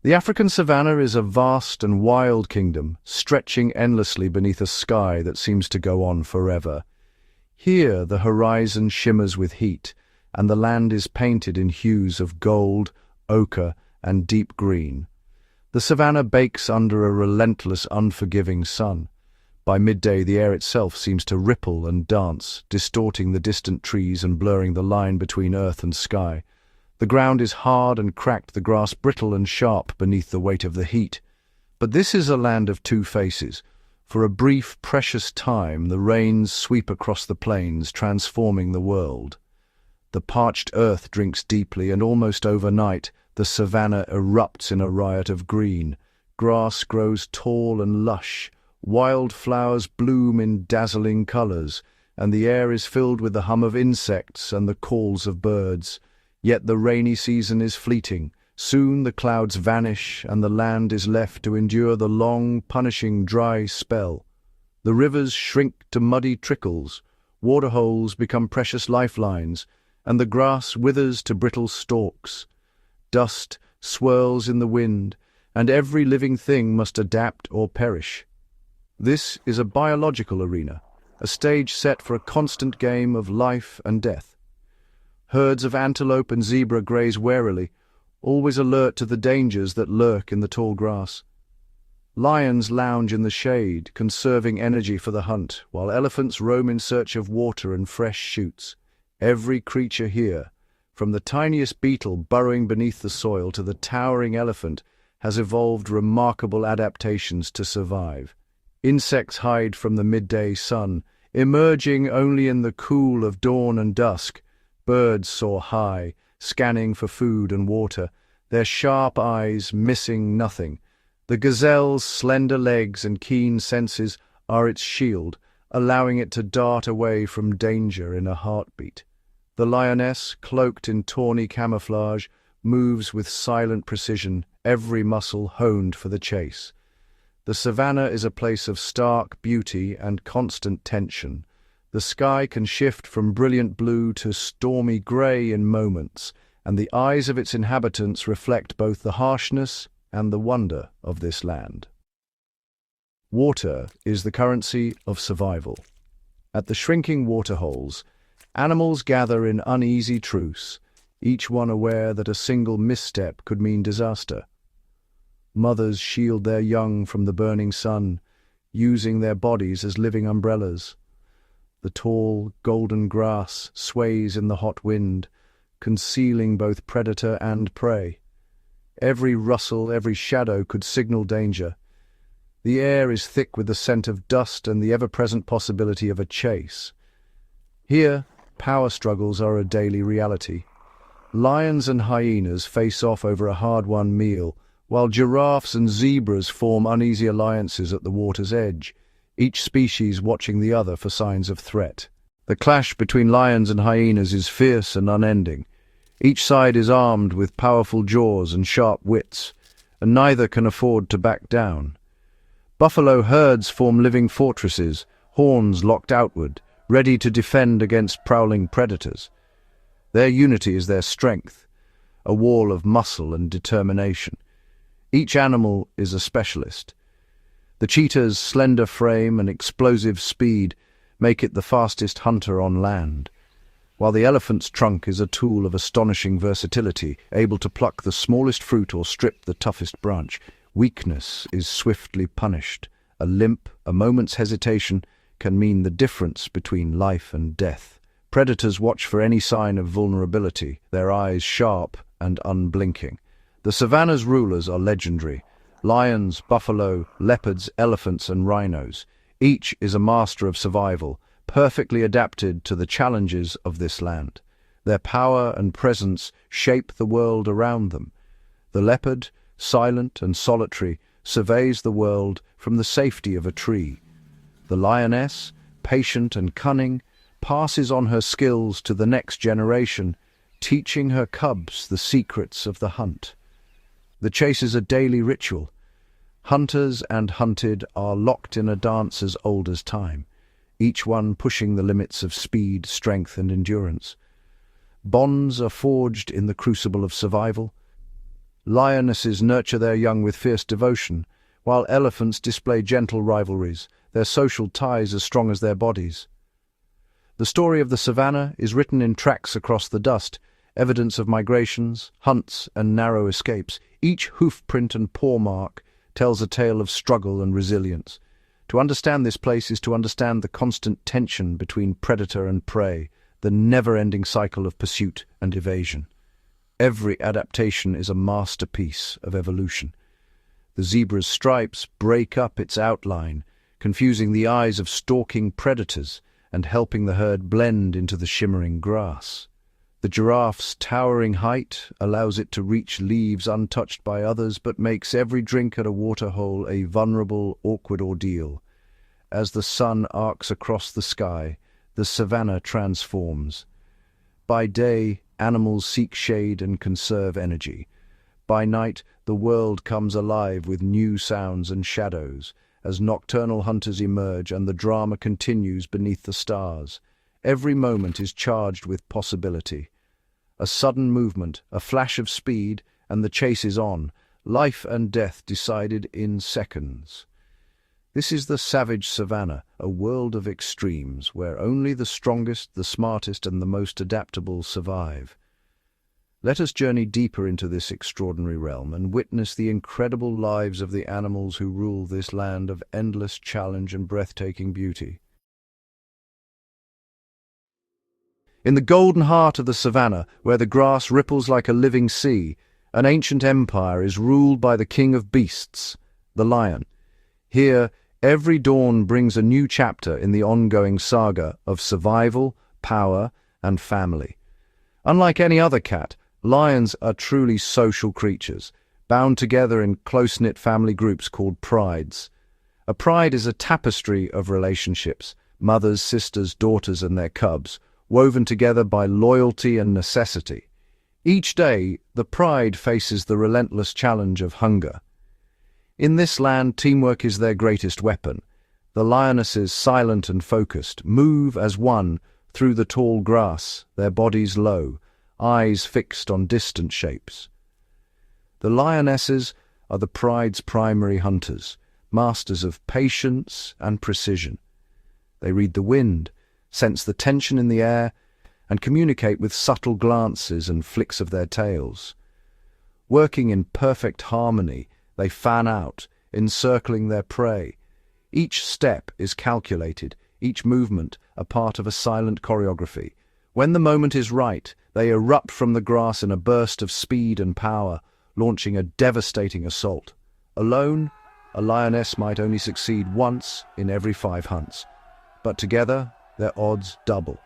The African savanna is a vast and wild kingdom, stretching endlessly beneath a sky that seems to go on forever. Here the horizon shimmers with heat, and the land is painted in hues of gold, ochre, and deep green. The savanna bakes under a relentless, unforgiving sun. By midday the air itself seems to ripple and dance, distorting the distant trees and blurring the line between earth and sky. The ground is hard and cracked, the grass brittle and sharp beneath the weight of the heat. But this is a land of two faces. For a brief, precious time, the rains sweep across the plains, transforming the world. The parched earth drinks deeply, and almost overnight, the savanna erupts in a riot of green. Grass grows tall and lush, wildflowers bloom in dazzling colors, and the air is filled with the hum of insects and the calls of birds. Yet the rainy season is fleeting. Soon the clouds vanish, and the land is left to endure the long, punishing, dry spell. The rivers shrink to muddy trickles, waterholes become precious lifelines, and the grass withers to brittle stalks. Dust swirls in the wind, and every living thing must adapt or perish. This is a biological arena, a stage set for a constant game of life and death. Herds of antelope and zebra graze warily, always alert to the dangers that lurk in the tall grass. Lions lounge in the shade, conserving energy for the hunt, while elephants roam in search of water and fresh shoots. Every creature here, from the tiniest beetle burrowing beneath the soil to the towering elephant, has evolved remarkable adaptations to survive. Insects hide from the midday sun, emerging only in the cool of dawn and dusk. Birds soar high, scanning for food and water, their sharp eyes missing nothing. The gazelle's slender legs and keen senses are its shield, allowing it to dart away from danger in a heartbeat. The lioness, cloaked in tawny camouflage, moves with silent precision, every muscle honed for the chase. The savanna is a place of stark beauty and constant tension. The sky can shift from brilliant blue to stormy grey in moments, and the eyes of its inhabitants reflect both the harshness and the wonder of this land. Water is the currency of survival. At the shrinking waterholes, animals gather in uneasy truce, each one aware that a single misstep could mean disaster. Mothers shield their young from the burning sun, using their bodies as living umbrellas. The tall, golden grass sways in the hot wind, concealing both predator and prey. Every rustle, every shadow could signal danger. The air is thick with the scent of dust and the ever-present possibility of a chase. Here, power struggles are a daily reality. Lions and hyenas face off over a hard-won meal, while giraffes and zebras form uneasy alliances at the water's edge, each species watching the other for signs of threat. The clash between lions and hyenas is fierce and unending. Each side is armed with powerful jaws and sharp wits, and neither can afford to back down. Buffalo herds form living fortresses, horns locked outward, ready to defend against prowling predators. Their unity is their strength, a wall of muscle and determination. Each animal is a specialist. The cheetah's slender frame and explosive speed make it the fastest hunter on land, while the elephant's trunk is a tool of astonishing versatility, able to pluck the smallest fruit or strip the toughest branch. Weakness is swiftly punished. A limp, a moment's hesitation can mean the difference between life and death. Predators watch for any sign of vulnerability, their eyes sharp and unblinking. The savanna's rulers are legendary. Lions, buffalo, leopards, elephants, and rhinos. Each is a master of survival, perfectly adapted to the challenges of this land. Their power and presence shape the world around them. The leopard, silent and solitary, surveys the world from the safety of a tree. The lioness, patient and cunning, passes on her skills to the next generation, teaching her cubs the secrets of the hunt. The chase is a daily ritual. Hunters and hunted are locked in a dance as old as time, each one pushing the limits of speed, strength, and endurance. Bonds are forged in the crucible of survival. Lionesses nurture their young with fierce devotion, while elephants display gentle rivalries, their social ties as strong as their bodies. The story of the savannah is written in tracks across the dust, evidence of migrations, hunts, and narrow escapes. Each hoofprint and paw mark tells a tale of struggle and resilience. To understand this place is to understand the constant tension between predator and prey, the never-ending cycle of pursuit and evasion. Every adaptation is a masterpiece of evolution. The zebra's stripes break up its outline, confusing the eyes of stalking predators and helping the herd blend into the shimmering grass. The giraffe's towering height allows it to reach leaves untouched by others, but makes every drink at a waterhole a vulnerable, awkward ordeal. As the sun arcs across the sky, the savannah transforms. By day, animals seek shade and conserve energy. By night, the world comes alive with new sounds and shadows, as nocturnal hunters emerge and the drama continues beneath the stars. Every moment is charged with possibility. A sudden movement, a flash of speed, and the chase is on, life and death decided in seconds. This is the savage savannah, a world of extremes, where only the strongest, the smartest, and the most adaptable survive. Let us journey deeper into this extraordinary realm and witness the incredible lives of the animals who rule this land of endless challenge and breathtaking beauty. In the golden heart of the savannah, where the grass ripples like a living sea, an ancient empire is ruled by the king of beasts, the lion. Here, every dawn brings a new chapter in the ongoing saga of survival, power, and family. Unlike any other cat, lions are truly social creatures, bound together in close-knit family groups called prides. A pride is a tapestry of relationships, mothers, sisters, daughters, and their cubs, woven together by loyalty and necessity. Each day, the pride faces the relentless challenge of hunger. In this land, teamwork is their greatest weapon. The lionesses, silent and focused, move as one through the tall grass, their bodies low, eyes fixed on distant shapes. The lionesses are the pride's primary hunters, masters of patience and precision. They read the wind, sense the tension in the air, and communicate with subtle glances and flicks of their tails. Working in perfect harmony, they fan out, encircling their prey. Each step is calculated, each movement a part of a silent choreography. When the moment is right, they erupt from the grass in a burst of speed and power, launching a devastating assault. Alone, a lioness might only succeed once in every 5 hunts, but together, their odds double.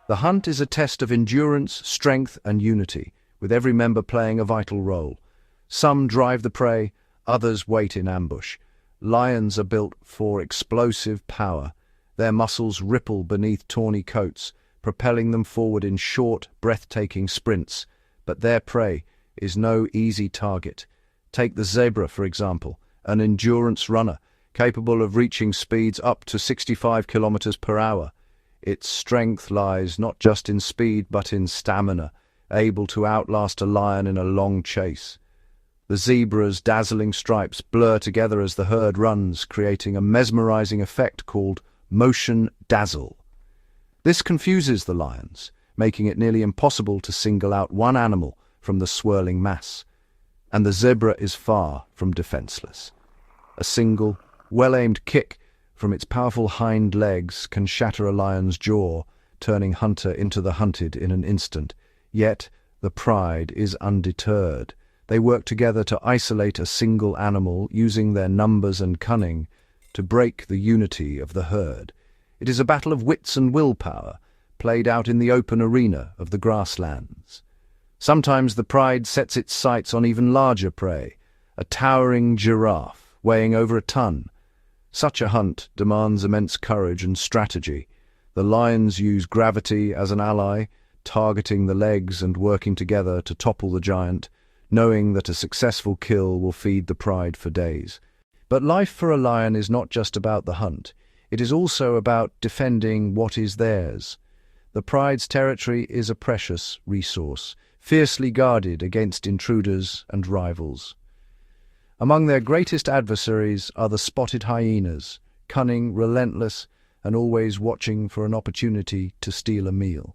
The hunt is a test of endurance, strength, and unity, with every member playing a vital role. Some drive the prey, others wait in ambush. Lions are built for explosive power. Their muscles ripple beneath tawny coats, propelling them forward in short, breathtaking sprints. But their prey is no easy target. Take the zebra, for example, an endurance runner, capable of reaching speeds up to 65 kilometers per hour. Its strength lies not just in speed but in stamina, able to outlast a lion in a long chase. The zebra's dazzling stripes blur together as the herd runs, creating a mesmerizing effect called motion dazzle. This confuses the lions, making it nearly impossible to single out one animal from the swirling mass. And the zebra is far from defenseless. A single, well-aimed kick from its powerful hind legs can shatter a lion's jaw, turning hunter into the hunted in an instant. Yet, the pride is undeterred. They work together to isolate a single animal, using their numbers and cunning to break the unity of the herd. It is a battle of wits and willpower, played out in the open arena of the grasslands. Sometimes the pride sets its sights on even larger prey, a towering giraffe weighing over a ton. Such a hunt demands immense courage and strategy. The lions use gravity as an ally, targeting the legs and working together to topple the giant, knowing that a successful kill will feed the pride for days. But life for a lion is not just about the hunt. It is also about defending what is theirs. The pride's territory is a precious resource, fiercely guarded against intruders and rivals. Among their greatest adversaries are the spotted hyenas, cunning, relentless, and always watching for an opportunity to steal a meal.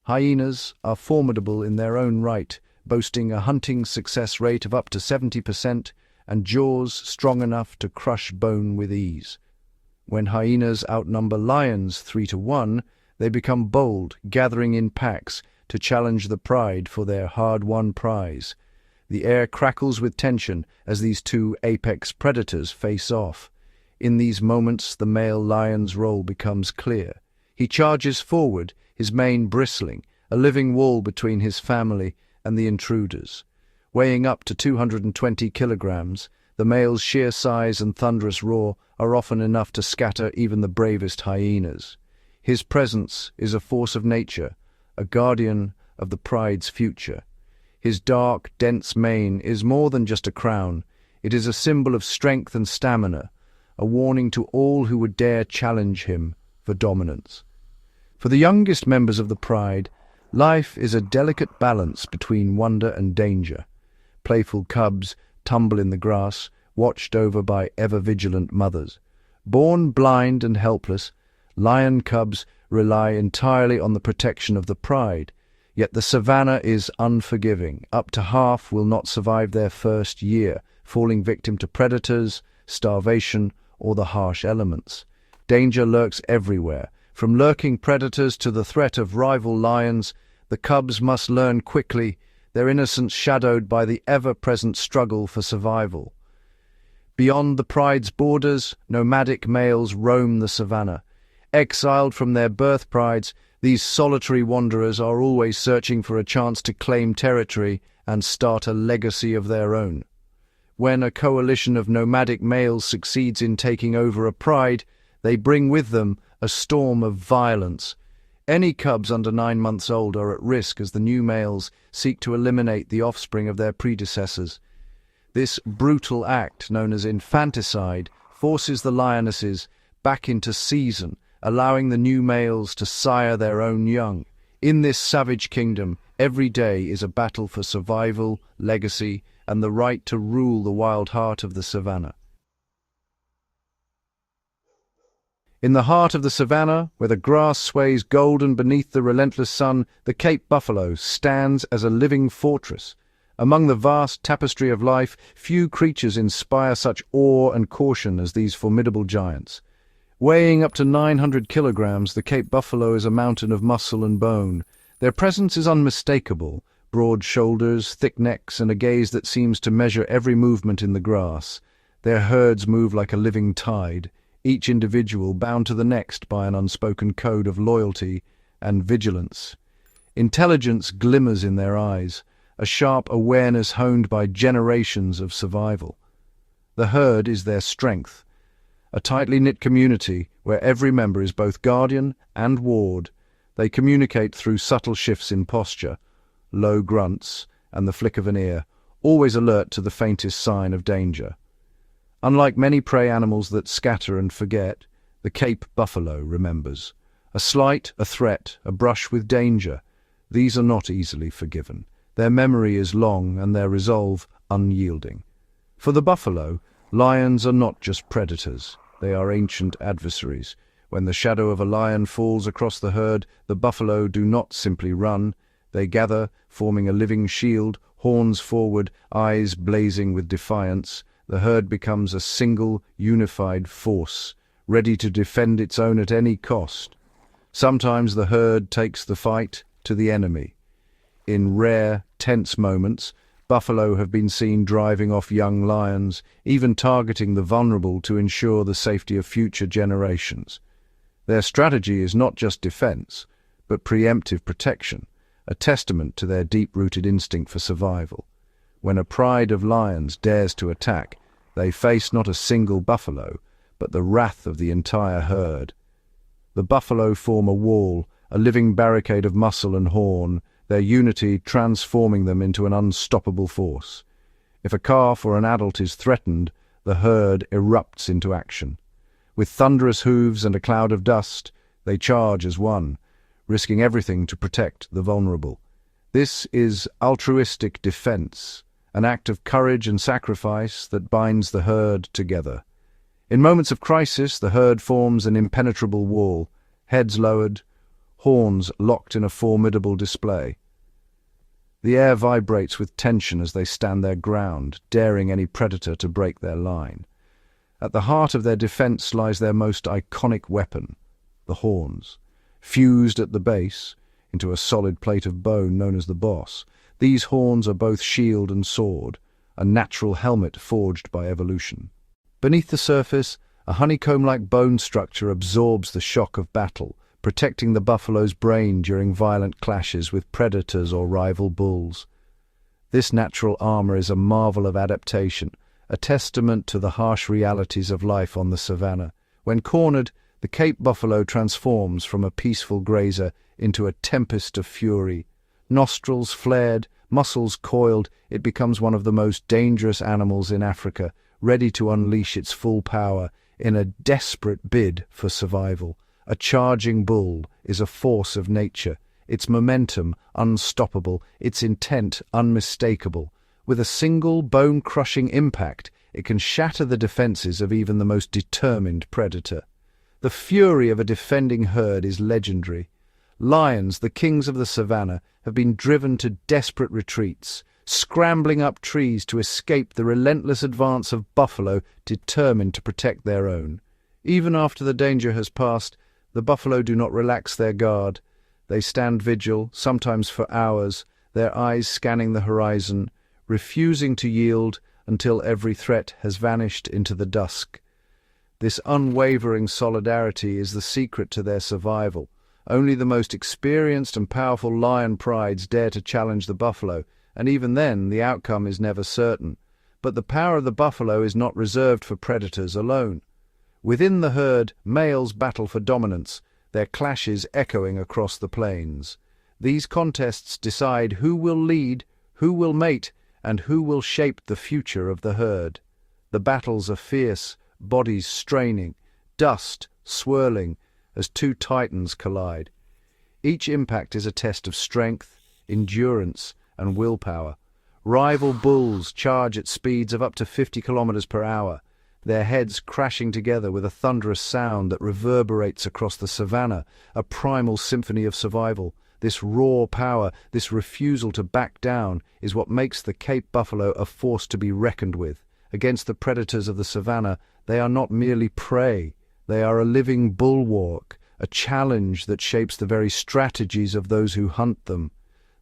Hyenas are formidable in their own right, boasting a hunting success rate of up to 70% and jaws strong enough to crush bone with ease. When hyenas outnumber lions 3-1, they become bold, gathering in packs to challenge the pride for their hard-won prize. The air crackles with tension as these two apex predators face off. In these moments, the male lion's role becomes clear. He charges forward, his mane bristling, a living wall between his family and the intruders. Weighing up to 220 kilograms, the male's sheer size and thunderous roar are often enough to scatter even the bravest hyenas. His presence is a force of nature, a guardian of the pride's future. His dark, dense mane is more than just a crown. It is a symbol of strength and stamina, a warning to all who would dare challenge him for dominance. For the youngest members of the pride, life is a delicate balance between wonder and danger. Playful cubs tumble in the grass, watched over by ever-vigilant mothers. Born blind and helpless, lion cubs rely entirely on the protection of the pride. Yet the savannah is unforgiving. Up to half will not survive their first year, falling victim to predators, starvation, or the harsh elements. Danger lurks everywhere. From lurking predators to the threat of rival lions, the cubs must learn quickly, their innocence shadowed by the ever-present struggle for survival. Beyond the pride's borders, nomadic males roam the savannah. Exiled from their birth prides, these solitary wanderers are always searching for a chance to claim territory and start a legacy of their own. When a coalition of nomadic males succeeds in taking over a pride, they bring with them a storm of violence. Any cubs under 9 months old are at risk as the new males seek to eliminate the offspring of their predecessors. This brutal act, known as infanticide, forces the lionesses back into season, allowing the new males to sire their own young. In this savage kingdom, every day is a battle for survival, legacy, and the right to rule the wild heart of the savannah. In the heart of the savannah, where the grass sways golden beneath the relentless sun, the Cape buffalo stands as a living fortress. Among the vast tapestry of life, few creatures inspire such awe and caution as these formidable giants. Weighing up to 900 kilograms, the Cape buffalo is a mountain of muscle and bone. Their presence is unmistakable: broad shoulders, thick necks, and a gaze that seems to measure every movement in the grass. Their herds move like a living tide, each individual bound to the next by an unspoken code of loyalty and vigilance. Intelligence glimmers in their eyes, a sharp awareness honed by generations of survival. The herd is their strength, a tightly knit community where every member is both guardian and ward. They communicate through subtle shifts in posture, low grunts, and the flick of an ear, always alert to the faintest sign of danger. Unlike many prey animals that scatter and forget, the Cape buffalo remembers. A slight, a threat, a brush with danger. These are not easily forgiven. Their memory is long and their resolve unyielding. For the buffalo, lions are not just predators. They are ancient adversaries. When the shadow of a lion falls across the herd, the buffalo do not simply run. They gather, forming a living shield, horns forward, eyes blazing with defiance. The herd becomes a single, unified force, ready to defend its own at any cost. Sometimes the herd takes the fight to the enemy. In rare, tense moments, buffalo have been seen driving off young lions, even targeting the vulnerable to ensure the safety of future generations. Their strategy is not just defense, but preemptive protection, a testament to their deep-rooted instinct for survival. When a pride of lions dares to attack, they face not a single buffalo, but the wrath of the entire herd. The buffalo form a wall, a living barricade of muscle and horn, their unity transforming them into an unstoppable force. If a calf or an adult is threatened, the herd erupts into action. With thunderous hooves and a cloud of dust, they charge as one, risking everything to protect the vulnerable. This is altruistic defense, an act of courage and sacrifice that binds the herd together. In moments of crisis, the herd forms an impenetrable wall, heads lowered, horns locked in a formidable display. The air vibrates with tension as they stand their ground, daring any predator to break their line. At the heart of their defense lies their most iconic weapon, the horns. Fused at the base into a solid plate of bone known as the boss, these horns are both shield and sword, a natural helmet forged by evolution. Beneath the surface, a honeycomb-like bone structure absorbs the shock of battle, protecting the buffalo's brain during violent clashes with predators or rival bulls. This natural armor is a marvel of adaptation, a testament to the harsh realities of life on the savannah. When cornered, the Cape buffalo transforms from a peaceful grazer into a tempest of fury. Nostrils flared, muscles coiled, it becomes one of the most dangerous animals in Africa, ready to unleash its full power in a desperate bid for survival. A charging bull is a force of nature, its momentum unstoppable, its intent unmistakable. With a single bone-crushing impact, it can shatter the defenses of even the most determined predator. The fury of a defending herd is legendary. Lions, the kings of the savannah, have been driven to desperate retreats, scrambling up trees to escape the relentless advance of buffalo determined to protect their own. Even after the danger has passed, the buffalo do not relax their guard. They stand vigil, sometimes for hours, their eyes scanning the horizon, refusing to yield until every threat has vanished into the dusk. This unwavering solidarity is the secret to their survival. Only the most experienced and powerful lion prides dare to challenge the buffalo, and even then the outcome is never certain. But the power of the buffalo is not reserved for predators alone. Within the herd, males battle for dominance, their clashes echoing across the plains. These contests decide who will lead, who will mate, and who will shape the future of the herd. The battles are fierce, bodies straining, dust swirling as two titans collide. Each impact is a test of strength, endurance, and willpower. Rival bulls charge at speeds of up to 50 kilometers per hour, their heads crashing together with a thunderous sound that reverberates across the savannah, a primal symphony of survival. This raw power, this refusal to back down, is what makes the Cape buffalo a force to be reckoned with. Against the predators of the savannah, they are not merely prey. They are a living bulwark, a challenge that shapes the very strategies of those who hunt them.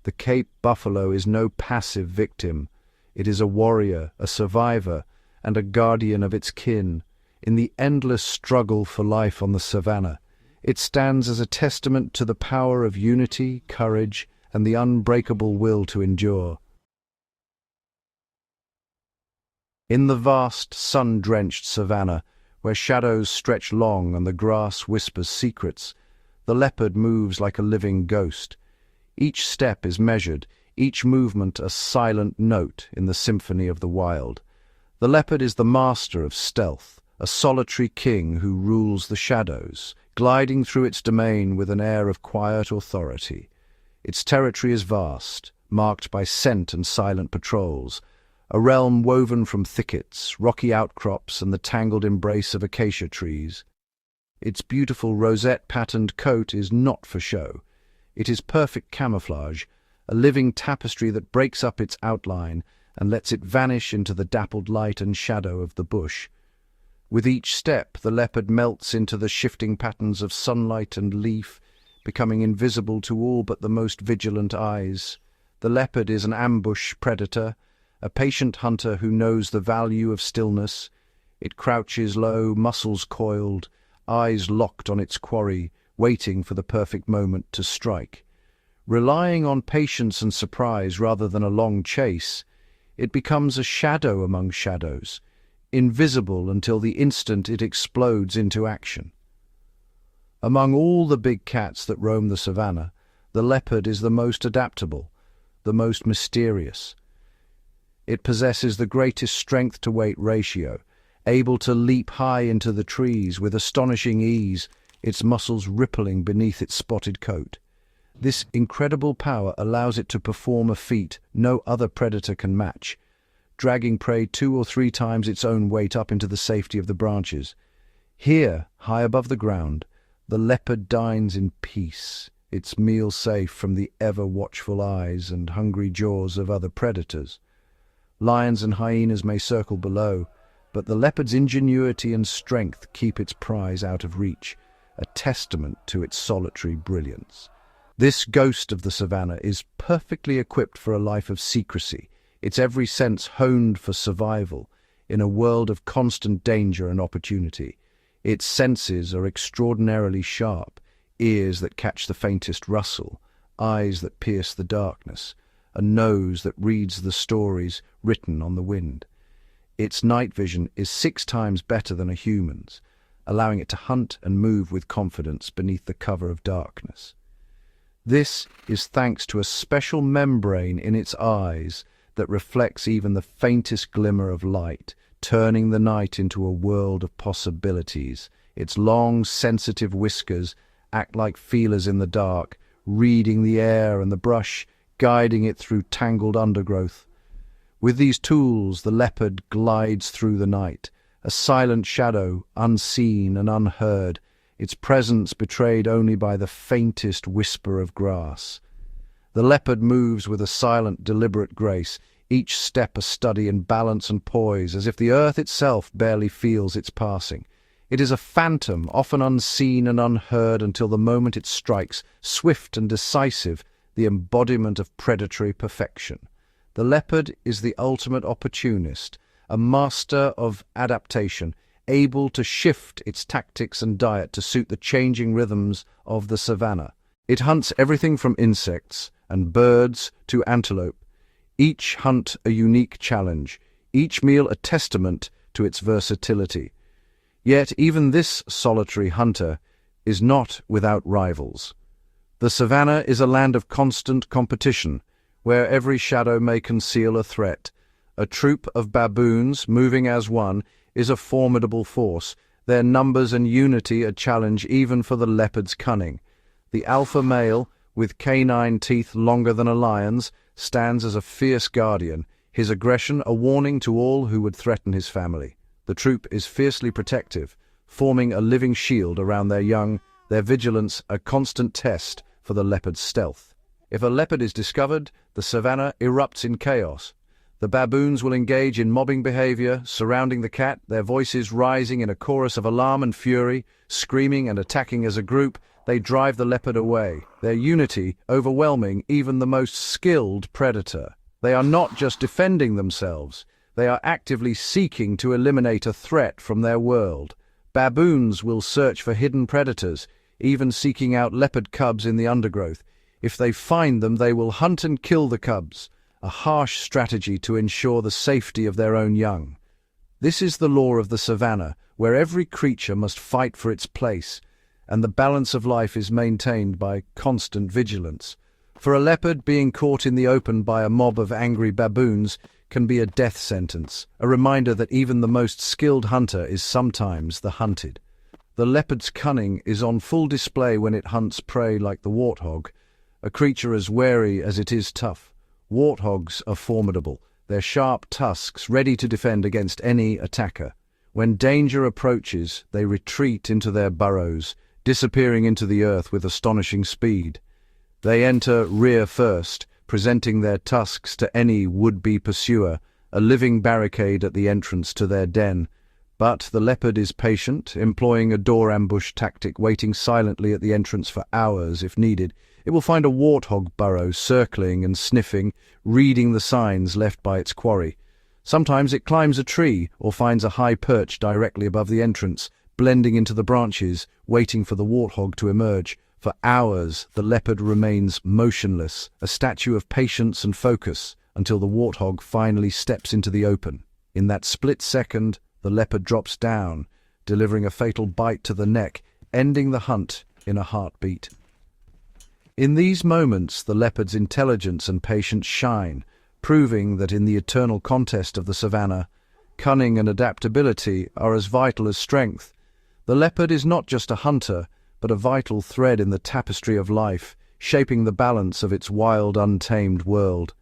The Cape buffalo is no passive victim. It is a warrior, a survivor, and a guardian of its kin. In the endless struggle for life on the savannah, it stands as a testament to the power of unity, courage, and the unbreakable will to endure. In the vast, sun-drenched savannah, where shadows stretch long and the grass whispers secrets, the leopard moves like a living ghost. Each step is measured, each movement a silent note in the symphony of the wild. The leopard is the master of stealth, a solitary king who rules the shadows, gliding through its domain with an air of quiet authority. Its territory is vast, marked by scent and silent patrols, a realm woven from thickets, rocky outcrops, and the tangled embrace of acacia trees. Its beautiful rosette-patterned coat is not for show. It is perfect camouflage, a living tapestry that breaks up its outline and lets it vanish into the dappled light and shadow of the bush. With each step, the leopard melts into the shifting patterns of sunlight and leaf, becoming invisible to all but the most vigilant eyes. The leopard is an ambush predator, a patient hunter who knows the value of stillness. It crouches low, muscles coiled, eyes locked on its quarry, waiting for the perfect moment to strike. Relying on patience and surprise rather than a long chase, it becomes a shadow among shadows, invisible until the instant it explodes into action. Among all the big cats that roam the savannah, the leopard is the most adaptable, the most mysterious. It possesses the greatest strength-to-weight ratio, able to leap high into the trees with astonishing ease, its muscles rippling beneath its spotted coat. This incredible power allows it to perform a feat no other predator can match, dragging prey 2 or 3 times its own weight up into the safety of the branches. Here, high above the ground, the leopard dines in peace, its meal safe from the ever-watchful eyes and hungry jaws of other predators. Lions and hyenas may circle below, but the leopard's ingenuity and strength keep its prize out of reach, a testament to its solitary brilliance. This ghost of the savannah is perfectly equipped for a life of secrecy, its every sense honed for survival in a world of constant danger and opportunity. Its senses are extraordinarily sharp, ears that catch the faintest rustle, eyes that pierce the darkness, a nose that reads the stories written on the wind. Its night vision is 6 times better than a human's, allowing it to hunt and move with confidence beneath the cover of darkness. This is thanks to a special membrane in its eyes that reflects even the faintest glimmer of light, turning the night into a world of possibilities. Its long, sensitive whiskers act like feelers in the dark, reading the air and the brush, guiding it through tangled undergrowth. With these tools, the leopard glides through the night, a silent shadow, unseen and unheard, its presence betrayed only by the faintest whisper of grass. The leopard moves with a silent, deliberate grace, each step a study in balance and poise, as if the earth itself barely feels its passing. It is a phantom, often unseen and unheard until the moment it strikes, swift and decisive, the embodiment of predatory perfection. The leopard is the ultimate opportunist, a master of adaptation, able to shift its tactics and diet to suit the changing rhythms of the savannah. It hunts everything from insects and birds to antelope, each hunt a unique challenge, each meal a testament to its versatility. Yet even this solitary hunter is not without rivals. The savannah is a land of constant competition, where every shadow may conceal a threat. A troop of baboons, moving as one, is a formidable force, their numbers and unity a challenge even for the leopard's cunning. The alpha male, with canine teeth longer than a lion's, stands as a fierce guardian, his aggression a warning to all who would threaten his family. The troop is fiercely protective, forming a living shield around their young, their vigilance a constant test for the leopard's stealth. If a leopard is discovered, the savannah erupts in chaos. The baboons will engage in mobbing behavior, surrounding the cat, their voices rising in a chorus of alarm and fury, screaming and attacking as a group. They drive the leopard away, their unity overwhelming even the most skilled predator. They are not just defending themselves, they are actively seeking to eliminate a threat from their world. Baboons will search for hidden predators, even seeking out leopard cubs in the undergrowth. If they find them, they will hunt and kill the cubs, a harsh strategy to ensure the safety of their own young. This is the law of the savannah, where every creature must fight for its place, and the balance of life is maintained by constant vigilance. For a leopard, being caught in the open by a mob of angry baboons can be a death sentence, a reminder that even the most skilled hunter is sometimes the hunted. The leopard's cunning is on full display when it hunts prey like the warthog, a creature as wary as it is tough. Warthogs are formidable, their sharp tusks ready to defend against any attacker. When danger approaches, they retreat into their burrows, disappearing into the earth with astonishing speed. They enter rear first, presenting their tusks to any would-be pursuer, a living barricade at the entrance to their den. But the leopard is patient, employing a door ambush tactic, waiting silently at the entrance for hours if needed. It will find a warthog burrow circling and sniffing, reading the signs left by its quarry. Sometimes it climbs a tree or finds a high perch directly above the entrance, blending into the branches, waiting for the warthog to emerge. For hours, the leopard remains motionless, a statue of patience and focus, until the warthog finally steps into the open. In that split second, the leopard drops down, delivering a fatal bite to the neck, ending the hunt in a heartbeat. In these moments, the leopard's intelligence and patience shine, proving that in the eternal contest of the savannah, cunning and adaptability are as vital as strength. The leopard is not just a hunter, but a vital thread in the tapestry of life, shaping the balance of its wild, untamed world.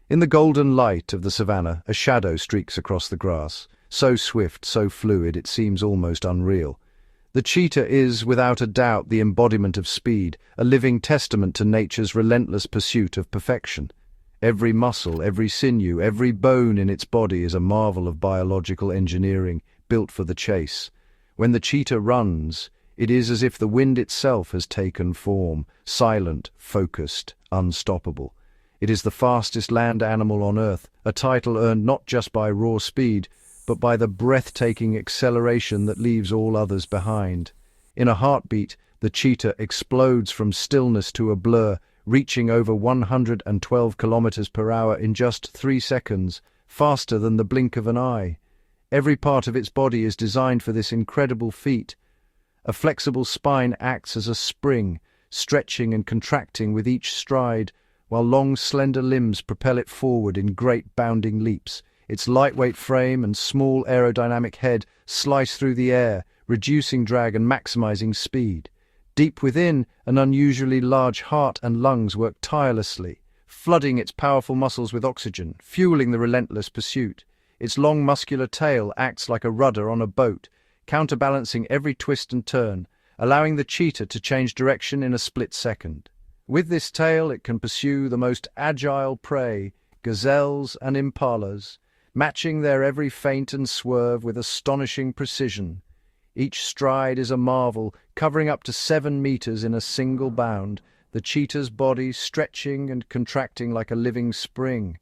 In the golden light of the savannah, a shadow streaks across the grass, so swift, so fluid, it seems almost unreal. The cheetah is, without a doubt, the embodiment of speed, a living testament to nature's relentless pursuit of perfection. Every muscle, every sinew, every bone in its body is a marvel of biological engineering, built for the chase. When the cheetah runs, it is as if the wind itself has taken form, silent, focused, unstoppable. It is the fastest land animal on Earth, a title earned not just by raw speed, but by the breathtaking acceleration that leaves all others behind. In a heartbeat, the cheetah explodes from stillness to a blur, reaching over 112 kilometers per hour in just 3 seconds, faster than the blink of an eye. Every part of its body is designed for this incredible feat. A flexible spine acts as a spring, stretching and contracting with each stride, while long, slender limbs propel it forward in great bounding leaps. Its lightweight frame and small aerodynamic head slice through the air, reducing drag and maximizing speed. Deep within, an unusually large heart and lungs work tirelessly, flooding its powerful muscles with oxygen, fueling the relentless pursuit. Its long muscular tail acts like a rudder on a boat, counterbalancing every twist and turn, allowing the cheetah to change direction in a split second. With this tail, it can pursue the most agile prey, gazelles and impalas, matching their every feint and swerve with astonishing precision. Each stride is a marvel, covering up to 7 meters in a single bound, the cheetah's body stretching and contracting like a living spring.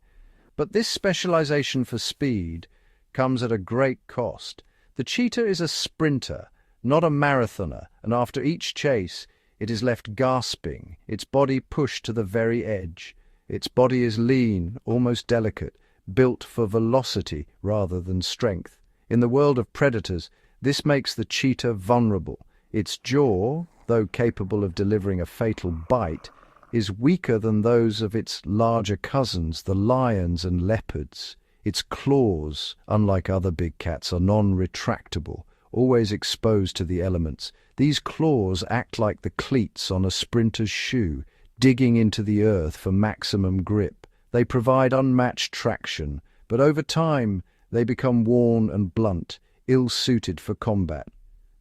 But this specialization for speed comes at a great cost. The cheetah is a sprinter, not a marathoner, and after each chase, it is left gasping, its body pushed to the very edge. Its body is lean, almost delicate, built for velocity rather than strength. In the world of predators, this makes the cheetah vulnerable. Its jaw, though capable of delivering a fatal bite, is weaker than those of its larger cousins, the lions and leopards. Its claws, unlike other big cats, are non-retractable, always exposed to the elements. These claws act like the cleats on a sprinter's shoe, digging into the earth for maximum grip. They provide unmatched traction, but over time they become worn and blunt, ill-suited for combat.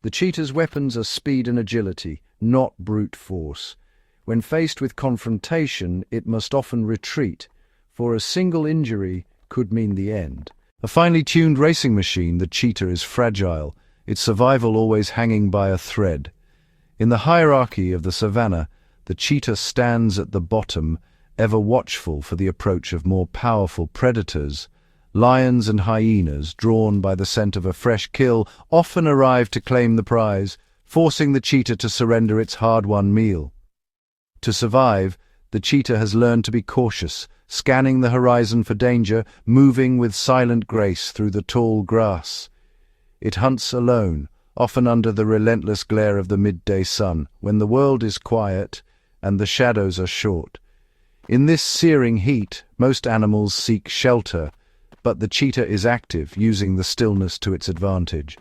The cheetah's weapons are speed and agility, not brute force. When faced with confrontation, it must often retreat, for a single injury could mean the end. A finely tuned racing machine, the cheetah is fragile, its survival always hanging by a thread. In the hierarchy of the savannah, the cheetah stands at the bottom, ever watchful for the approach of more powerful predators. Lions and hyenas, drawn by the scent of a fresh kill, often arrive to claim the prize, forcing the cheetah to surrender its hard-won meal. To survive, the cheetah has learned to be cautious, scanning the horizon for danger, moving with silent grace through the tall grass. It hunts alone, often under the relentless glare of the midday sun, when the world is quiet and the shadows are short. In this searing heat, most animals seek shelter, but the cheetah is active, using the stillness to its advantage.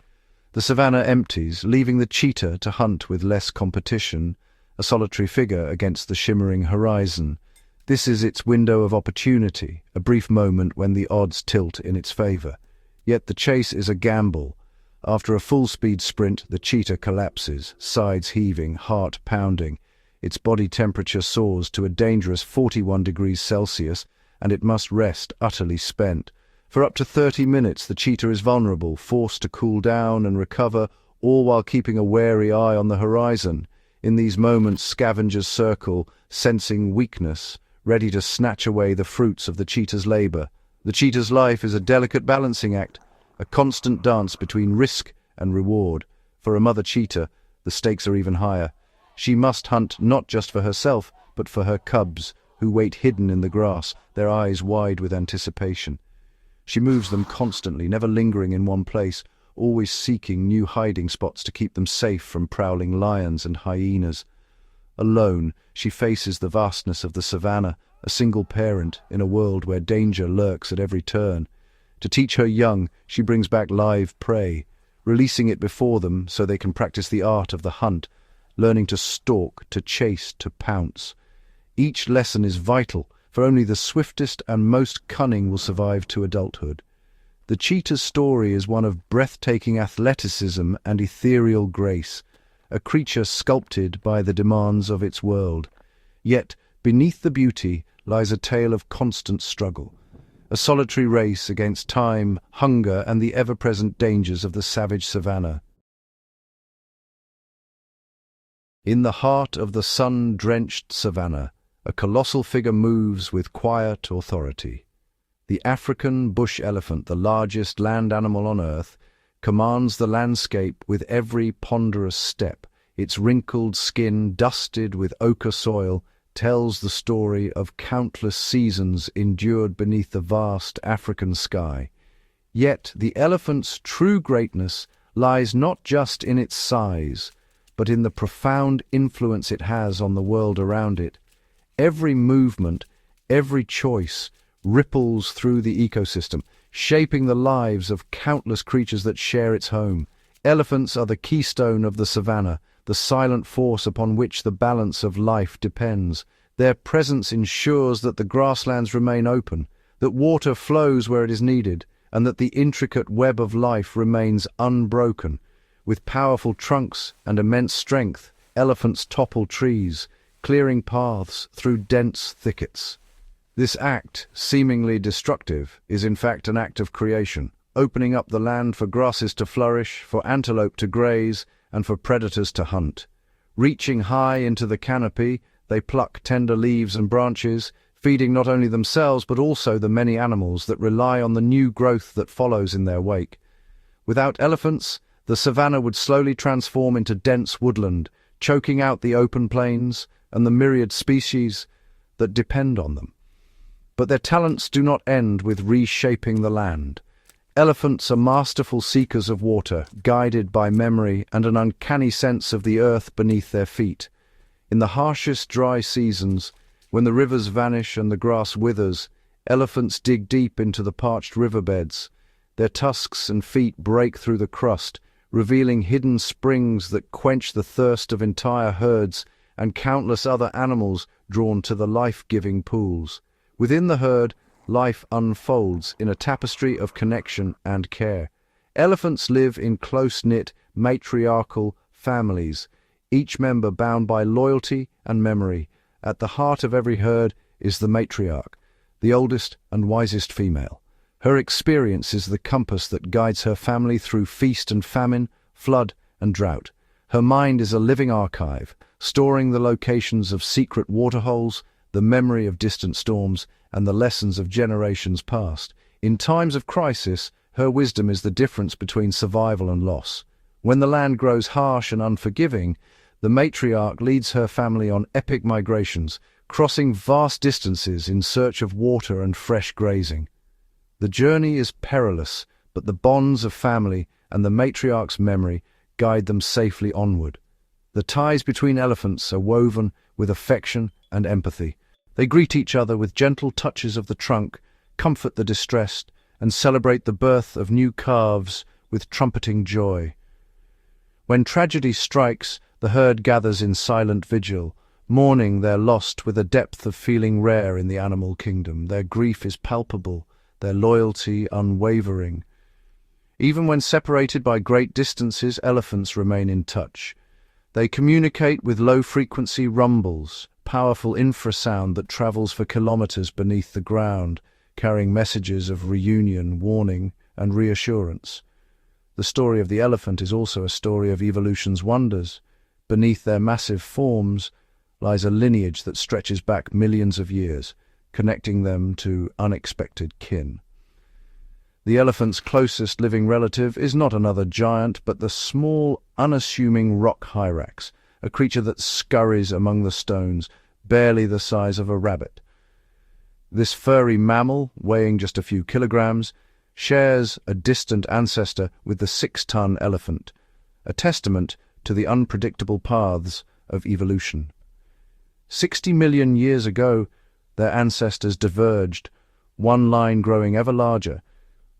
The savannah empties, leaving the cheetah to hunt with less competition, a solitary figure against the shimmering horizon. This is its window of opportunity, a brief moment when the odds tilt in its favor. Yet the chase is a gamble. After a full-speed sprint, the cheetah collapses, sides heaving, heart pounding. Its body temperature soars to a dangerous 41 degrees Celsius, and it must rest, utterly spent. For up to 30 minutes, the cheetah is vulnerable, forced to cool down and recover, all while keeping a wary eye on the horizon. In these moments, scavengers circle, sensing weakness, ready to snatch away the fruits of the cheetah's labor. The cheetah's life is a delicate balancing act, a constant dance between risk and reward. For a mother cheetah, the stakes are even higher. She must hunt not just for herself, but for her cubs, who wait hidden in the grass, their eyes wide with anticipation. She moves them constantly, never lingering in one place, always seeking new hiding spots to keep them safe from prowling lions and hyenas. Alone, she faces the vastness of the savannah, a single parent in a world where danger lurks at every turn. To teach her young, she brings back live prey, releasing it before them so they can practice the art of the hunt, learning to stalk, to chase, to pounce. Each lesson is vital, for only the swiftest and most cunning will survive to adulthood. The cheetah's story is one of breathtaking athleticism and ethereal grace, a creature sculpted by the demands of its world. Yet, beneath the beauty lies a tale of constant struggle, a solitary race against time, hunger, and the ever-present dangers of the savage savannah. In the heart of the sun-drenched savannah, a colossal figure moves with quiet authority. The African bush elephant, the largest land animal on Earth, commands the landscape with every ponderous step. Its wrinkled skin, dusted with ochre soil, tells the story of countless seasons endured beneath the vast African sky. Yet the elephant's true greatness lies not just in its size, but in the profound influence it has on the world around it. Every movement, every choice, ripples through the ecosystem, shaping the lives of countless creatures that share its home. Elephants are the keystone of the savannah, the silent force upon which the balance of life depends. Their presence ensures that the grasslands remain open, that water flows where it is needed, and that the intricate web of life remains unbroken. With powerful trunks and immense strength, elephants topple trees, clearing paths through dense thickets. This act, seemingly destructive, is in fact an act of creation, opening up the land for grasses to flourish, for antelope to graze, and for predators to hunt. Reaching high into the canopy, they pluck tender leaves and branches, feeding not only themselves but also the many animals that rely on the new growth that follows in their wake. Without elephants, the savannah would slowly transform into dense woodland, choking out the open plains and the myriad species that depend on them. But their talents do not end with reshaping the land. Elephants are masterful seekers of water, guided by memory and an uncanny sense of the earth beneath their feet. In the harshest dry seasons, when the rivers vanish and the grass withers, elephants dig deep into the parched riverbeds. Their tusks and feet break through the crust, revealing hidden springs that quench the thirst of entire herds and countless other animals drawn to the life-giving pools. Within the herd, life unfolds in a tapestry of connection and care. Elephants live in close-knit, matriarchal families, each member bound by loyalty and memory. At the heart of every herd is the matriarch, the oldest and wisest female. Her experience is the compass that guides her family through feast and famine, flood and drought. Her mind is a living archive, storing the locations of secret waterholes, the memory of distant storms, and the lessons of generations past. In times of crisis, her wisdom is the difference between survival and loss. When the land grows harsh and unforgiving, the matriarch leads her family on epic migrations, crossing vast distances in search of water and fresh grazing. The journey is perilous, but the bonds of family and the matriarch's memory guide them safely onward. The ties between elephants are woven with affection and empathy. They greet each other with gentle touches of the trunk, comfort the distressed, and celebrate the birth of new calves with trumpeting joy. When tragedy strikes, the herd gathers in silent vigil, mourning their lost with a depth of feeling rare in the animal kingdom. Their grief is palpable, their loyalty unwavering. Even when separated by great distances, elephants remain in touch. They communicate with low-frequency rumbles, powerful infrasound that travels for kilometers beneath the ground, carrying messages of reunion, warning, and reassurance. The story of the elephant is also a story of evolution's wonders. Beneath their massive forms lies a lineage that stretches back millions of years, connecting them to unexpected kin. The elephant's closest living relative is not another giant, but the small, unassuming rock hyrax, a creature that scurries among the stones, barely the size of a rabbit. This furry mammal, weighing just a few kilograms, shares a distant ancestor with the 6-ton elephant, a testament to the unpredictable paths of evolution. 60 million years ago, their ancestors diverged, one line growing ever larger,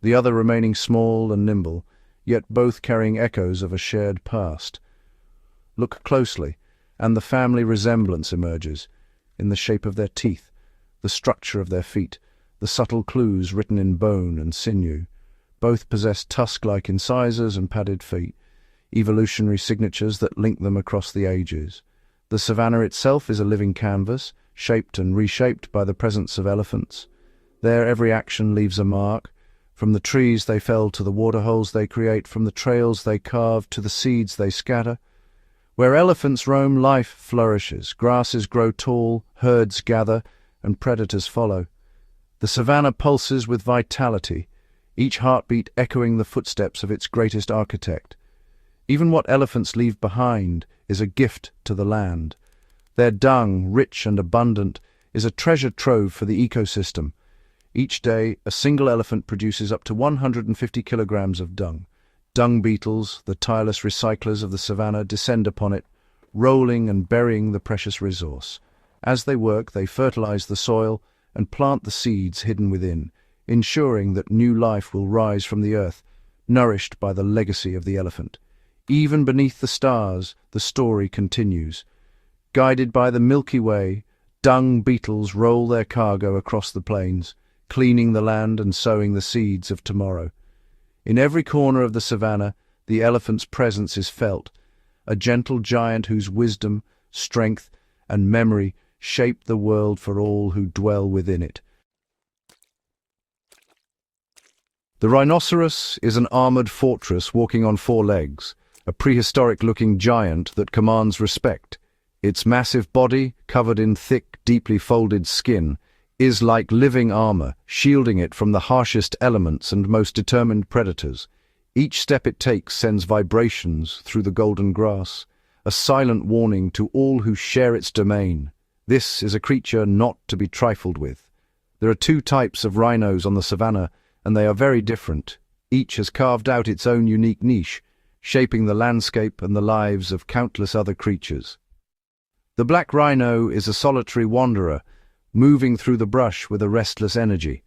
the other remaining small and nimble, yet both carrying echoes of a shared past. Look closely. and the family resemblance emerges in the shape of their teeth, the structure of their feet, the subtle clues written in bone and sinew. Both possess tusk-like incisors and padded feet, evolutionary signatures that link them across the ages. The savannah itself is a living canvas, shaped and reshaped by the presence of elephants. There every action leaves a mark, from the trees they fell to the waterholes they create, from the trails they carve to the seeds they scatter. Where elephants roam, life flourishes, grasses grow tall, herds gather, and predators follow. The savannah pulses with vitality, each heartbeat echoing the footsteps of its greatest architect. Even what elephants leave behind is a gift to the land. Their dung, rich and abundant, is a treasure trove for the ecosystem. Each day, a single elephant produces up to 150 kilograms of dung. Dung beetles, the tireless recyclers of the savannah, descend upon it, rolling and burying the precious resource. As they work, they fertilize the soil and plant the seeds hidden within, ensuring that new life will rise from the earth, nourished by the legacy of the elephant. Even beneath the stars, the story continues. Guided by the Milky Way, dung beetles roll their cargo across the plains, cleaning the land and sowing the seeds of tomorrow. In every corner of the savannah, the elephant's presence is felt, a gentle giant whose wisdom, strength, and memory shape the world for all who dwell within it. The rhinoceros is an armored fortress walking on four legs, a prehistoric-looking giant that commands respect. Its massive body, covered in thick, deeply folded skin, is like living armor, shielding it from the harshest elements and most determined predators. Each step it takes sends vibrations through the golden grass, a silent warning to all who share its domain. This is a creature not to be trifled with. There are two types of rhinos on the savannah, and they are very different. Each has carved out its own unique niche, shaping the landscape and the lives of countless other creatures. The black rhino is a solitary wanderer, moving through the brush with a restless energy.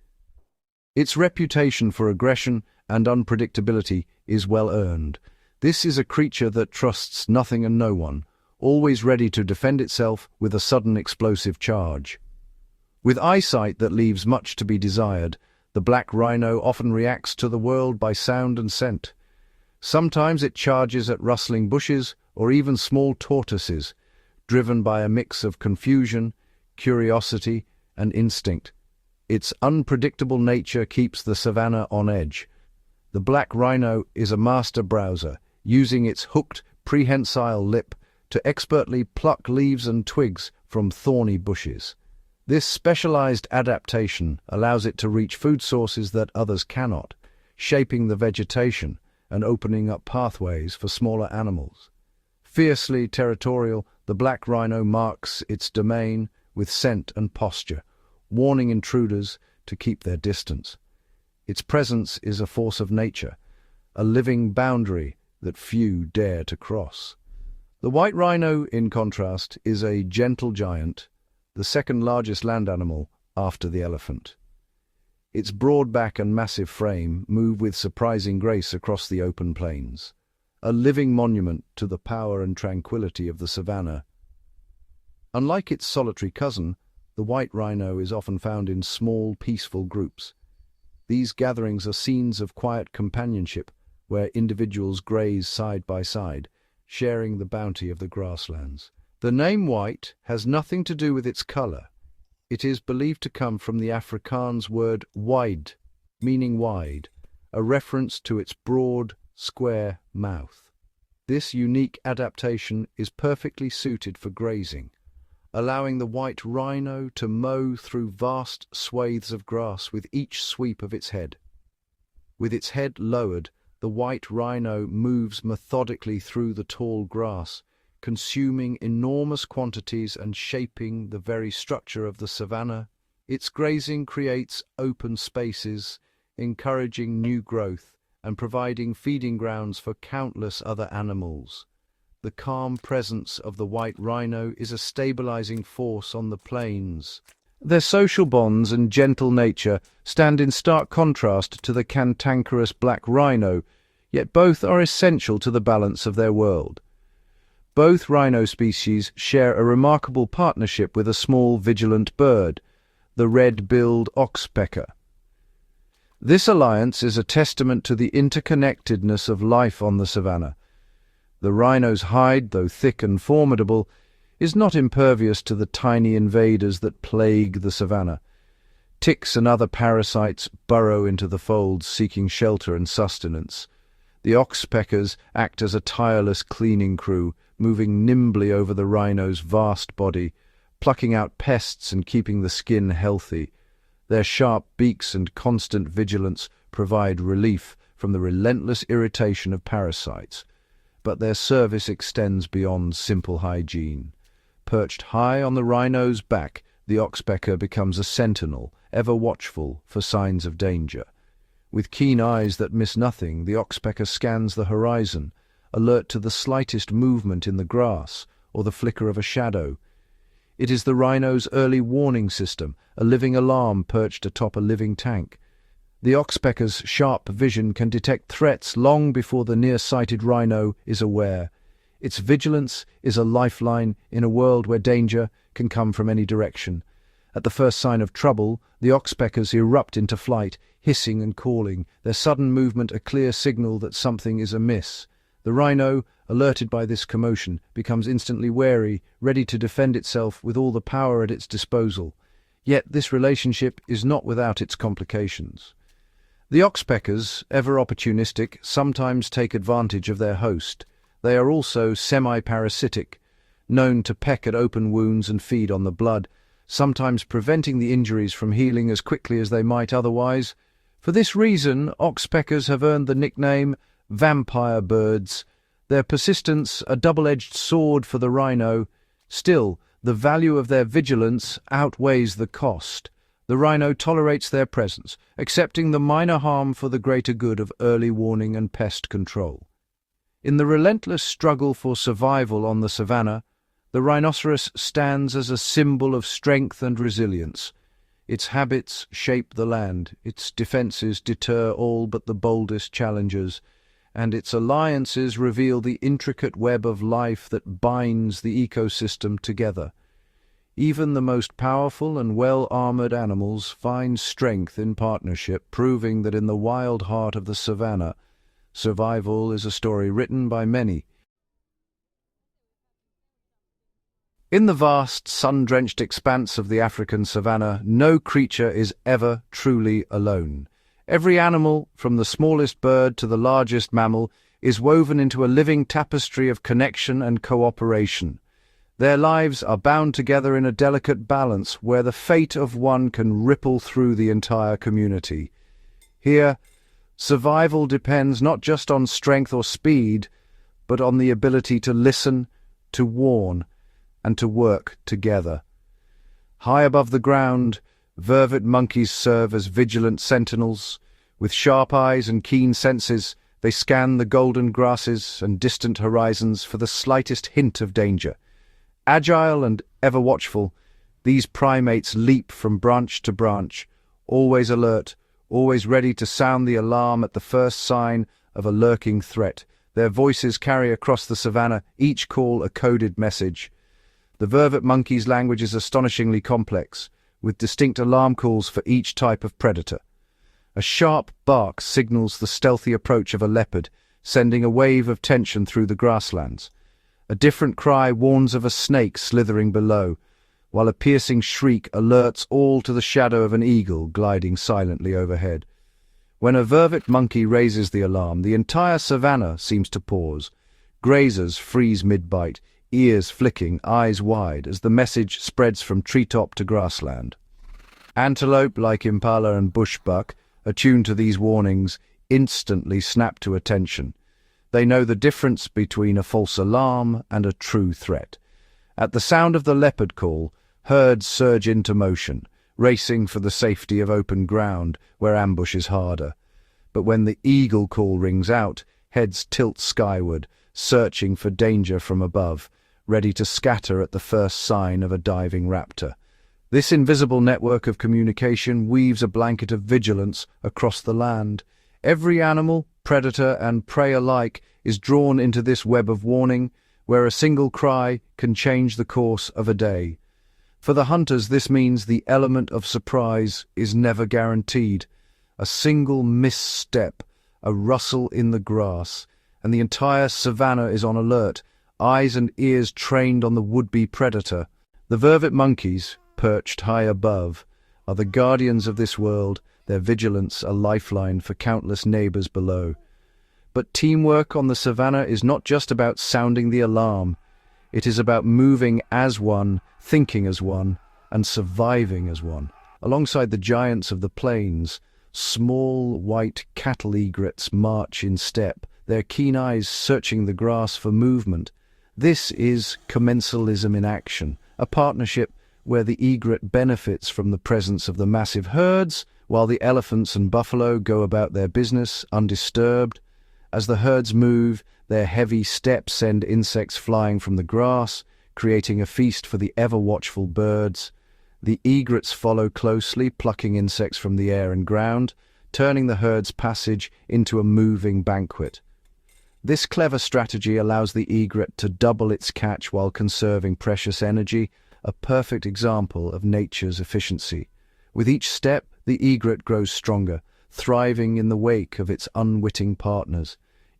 Its reputation for aggression and unpredictability is well earned. This is a creature that trusts nothing and no one, always ready to defend itself with a sudden explosive charge. With eyesight that leaves much to be desired, the black rhino often reacts to the world by sound and scent. Sometimes it charges at rustling bushes or even small tortoises, driven by a mix of confusion, curiosity, and instinct. Its unpredictable nature keeps the savannah on edge. The black rhino is a master browser, using its hooked, prehensile lip to expertly pluck leaves and twigs from thorny bushes. This specialized adaptation allows it to reach food sources that others cannot, shaping the vegetation and opening up pathways for smaller animals. Fiercely territorial, the black rhino marks its domain with scent and posture, warning intruders to keep their distance. Its presence is a force of nature, a living boundary that few dare to cross. The white rhino, in contrast, is a gentle giant, the second largest land animal after the elephant. Its broad back and massive frame move with surprising grace across the open plains, a living monument to the power and tranquility of the savannah. Unlike its solitary cousin, the white rhino is often found in small, peaceful groups. These gatherings are scenes of quiet companionship, where individuals graze side by side, sharing the bounty of the grasslands. The name white has nothing to do with its color. It is believed to come from the Afrikaans word wide, meaning wide, a reference to its broad, square mouth. This unique adaptation is perfectly suited for grazing, allowing the white rhino to mow through vast swathes of grass with each sweep of its head. With its head lowered, the white rhino moves methodically through the tall grass, consuming enormous quantities and shaping the very structure of the savannah. Its grazing creates open spaces, encouraging new growth and providing feeding grounds for countless other animals. The calm presence of the white rhino is a stabilizing force on the plains. Their social bonds and gentle nature stand in stark contrast to the cantankerous black rhino, yet both are essential to the balance of their world. Both rhino species share a remarkable partnership with a small, vigilant bird, the red-billed oxpecker. This alliance is a testament to the interconnectedness of life on the savanna. The rhino's hide, though thick and formidable, is not impervious to the tiny invaders that plague the savanna. Ticks and other parasites burrow into the folds seeking shelter and sustenance. The oxpeckers act as a tireless cleaning crew, moving nimbly over the rhino's vast body, plucking out pests and keeping the skin healthy. Their sharp beaks and constant vigilance provide relief from the relentless irritation of parasites. But their service extends beyond simple hygiene. Perched high on the rhino's back, the oxpecker becomes a sentinel, ever watchful for signs of danger. With keen eyes that miss nothing, the oxpecker scans the horizon, alert to the slightest movement in the grass or the flicker of a shadow. It is the rhino's early warning system, a living alarm perched atop a living tank. The oxpecker's sharp vision can detect threats long before the near-sighted rhino is aware. Its vigilance is a lifeline in a world where danger can come from any direction. At the first sign of trouble, the oxpeckers erupt into flight, hissing and calling, their sudden movement a clear signal that something is amiss. The rhino, alerted by this commotion, becomes instantly wary, ready to defend itself with all the power at its disposal. Yet this relationship is not without its complications. The oxpeckers, ever opportunistic, sometimes take advantage of their host. They are also semi-parasitic, known to peck at open wounds and feed on the blood, sometimes preventing the injuries from healing as quickly as they might otherwise. For this reason, oxpeckers have earned the nickname vampire birds, their persistence a double-edged sword for the rhino. Still, the value of their vigilance outweighs the cost. The rhino tolerates their presence, accepting the minor harm for the greater good of early warning and pest control. In the relentless struggle for survival on the savanna, the rhinoceros stands as a symbol of strength and resilience. Its habits shape the land, its defenses deter all but the boldest challengers, and its alliances reveal the intricate web of life that binds the ecosystem together. Even the most powerful and well-armored animals find strength in partnership, proving that in the wild heart of the savanna, survival is a story written by many. In the vast, sun-drenched expanse of the African savanna, no creature is ever truly alone. Every animal, from the smallest bird to the largest mammal, is woven into a living tapestry of connection and cooperation. Their lives are bound together in a delicate balance where the fate of one can ripple through the entire community. Here, survival depends not just on strength or speed, but on the ability to listen, to warn, and to work together. High above the ground, vervet monkeys serve as vigilant sentinels. With sharp eyes and keen senses, they scan the golden grasses and distant horizons for the slightest hint of danger. Agile and ever watchful, these primates leap from branch to branch, always alert, always ready to sound the alarm at the first sign of a lurking threat. Their voices carry across the savanna, each call a coded message. The vervet monkey's language is astonishingly complex, with distinct alarm calls for each type of predator. A sharp bark signals the stealthy approach of a leopard, sending a wave of tension through the grasslands. A different cry warns of a snake slithering below, while a piercing shriek alerts all to the shadow of an eagle gliding silently overhead. When a vervet monkey raises the alarm, the entire savanna seems to pause. Grazers freeze mid-bite, ears flicking, eyes wide, as the message spreads from treetop to grassland. Antelope, like impala and bushbuck, attuned to these warnings, instantly snap to attention. They know the difference between a false alarm and a true threat. At the sound of the leopard call, herds surge into motion, racing for the safety of open ground where ambush is harder. But when the eagle call rings out, heads tilt skyward, searching for danger from above, ready to scatter at the first sign of a diving raptor. This invisible network of communication weaves a blanket of vigilance across the land. Every animal, predator and prey alike, is drawn into this web of warning. where a single cry can change the course of a day. For the hunters, this means the element of surprise is never guaranteed. A single misstep, a rustle in the grass, and the entire savannah is on alert, eyes and ears trained on the would-be predator. The vervet monkeys, perched high above, are the guardians of this world, their vigilance a lifeline for countless neighbors below. But teamwork on the savannah is not just about sounding the alarm. It is about moving as one, thinking as one, and surviving as one. Alongside the giants of the plains, small white cattle egrets march in step, their keen eyes searching the grass for movement. This is commensalism in action, a partnership where the egret benefits from the presence of the massive herds, while the elephants and buffalo go about their business undisturbed. As the herds move, their heavy steps send insects flying from the grass, creating a feast for the ever-watchful birds. The egrets follow closely, plucking insects from the air and ground, turning the herd's passage into a moving banquet. This clever strategy allows the egret to double its catch while conserving precious energy, a perfect example of nature's efficiency. With each step, the egret grows stronger, thriving in the wake of its unwitting partners.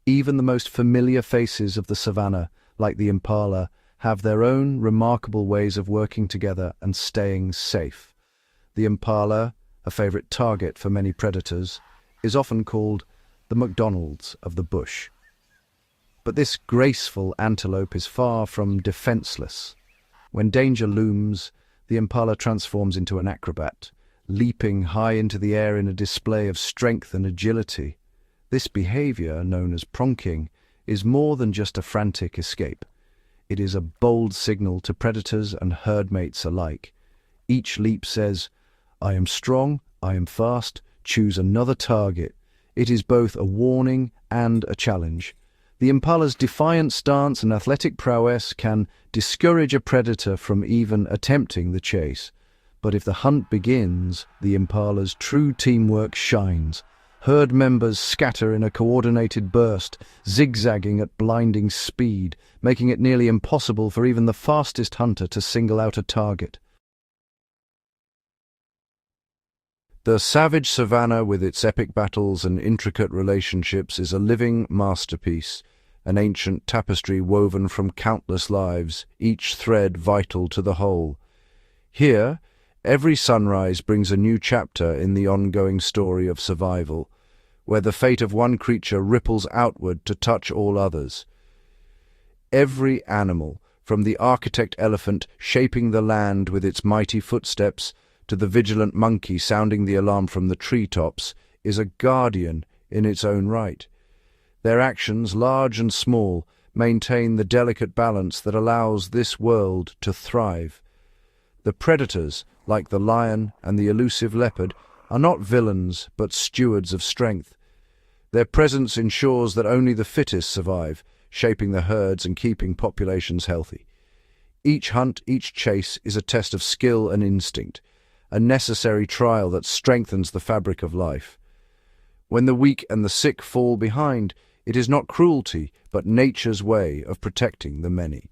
Even the most familiar faces of the savannah, like the impala, have their own remarkable ways of working together and staying safe. The impala, a favorite target for many predators, is often called the McDonald's of the bush. But this graceful antelope is far from defenseless. When danger looms, the impala transforms into an acrobat, leaping high into the air in a display of strength and agility. This behavior, known as pronking, is more than just a frantic escape. It is a bold signal to predators and herdmates alike. Each leap says, "I am strong, I am fast, choose another target." It is both a warning and a challenge. The impala's defiant stance and athletic prowess can discourage a predator from even attempting the chase. But if the hunt begins, the impala's true teamwork shines. Herd members scatter in a coordinated burst, zigzagging at blinding speed, making it nearly impossible for even the fastest hunter to single out a target. The savage savannah, with its epic battles and intricate relationships, is a living masterpiece, an ancient tapestry woven from countless lives, each thread vital to the whole. Here, every sunrise brings a new chapter in the ongoing story of survival, where the fate of one creature ripples outward to touch all others. Every animal, from the architect elephant shaping the land with its mighty footsteps to the vigilant monkey sounding the alarm from the treetops, is a guardian in its own right. Their actions, large and small, maintain the delicate balance that allows this world to thrive. The predators, like the lion and the elusive leopard, are not villains but stewards of strength. Their presence ensures that only the fittest survive, shaping the herds and keeping populations healthy. Each hunt, each chase is a test of skill and instinct, a necessary trial that strengthens the fabric of life. When the weak and the sick fall behind, it is not cruelty, but nature's way of protecting the many.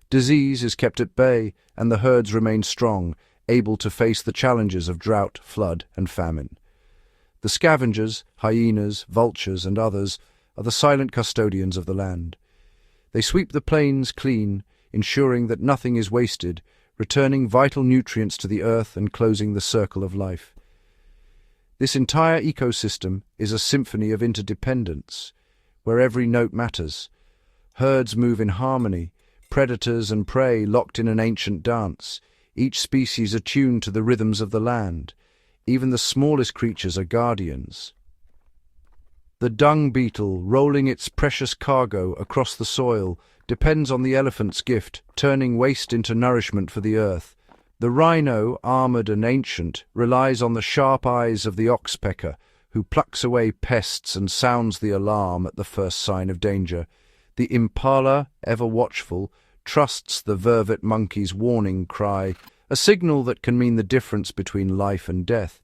Disease is kept at bay, and the herds remain strong, able to face the challenges of drought, flood, and famine. The scavengers, hyenas, vultures, and others are the silent custodians of the land. They sweep the plains clean, ensuring that nothing is wasted, returning vital nutrients to the earth and closing the circle of life. This entire ecosystem is a symphony of interdependence, where every note matters. Herds move in harmony, predators and prey locked in an ancient dance, each species attuned to the rhythms of the land. Even the smallest creatures are guardians. The dung beetle, rolling its precious cargo across the soil, depends on the elephant's gift, turning waste into nourishment for the earth. The rhino, armored and ancient, relies on the sharp eyes of the oxpecker, who plucks away pests and sounds the alarm at the first sign of danger. The impala, ever watchful, trusts the vervet monkey's warning cry, a signal that can mean the difference between life and death.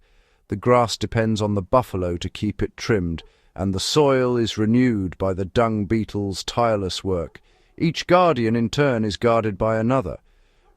The grass depends on the buffalo to keep it trimmed, and the soil is renewed by the dung beetle's tireless work. Each guardian, in turn, is guarded by another.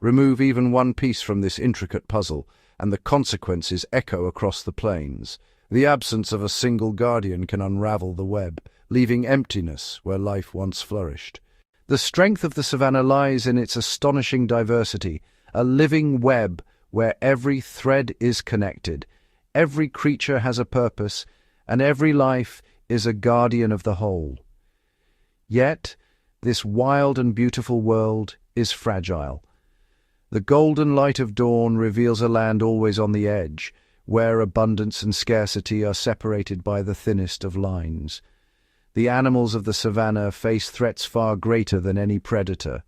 Remove even one piece from this intricate puzzle, and the consequences echo across the plains. The absence of a single guardian can unravel the web, leaving emptiness where life once flourished. The strength of the savannah lies in its astonishing diversity, a living web where every thread is connected, every creature has a purpose, and every life is a guardian of the whole. Yet, this wild and beautiful world is fragile. The golden light of dawn reveals a land always on the edge, where abundance and scarcity are separated by the thinnest of lines. The animals of the savannah face threats far greater than any predator.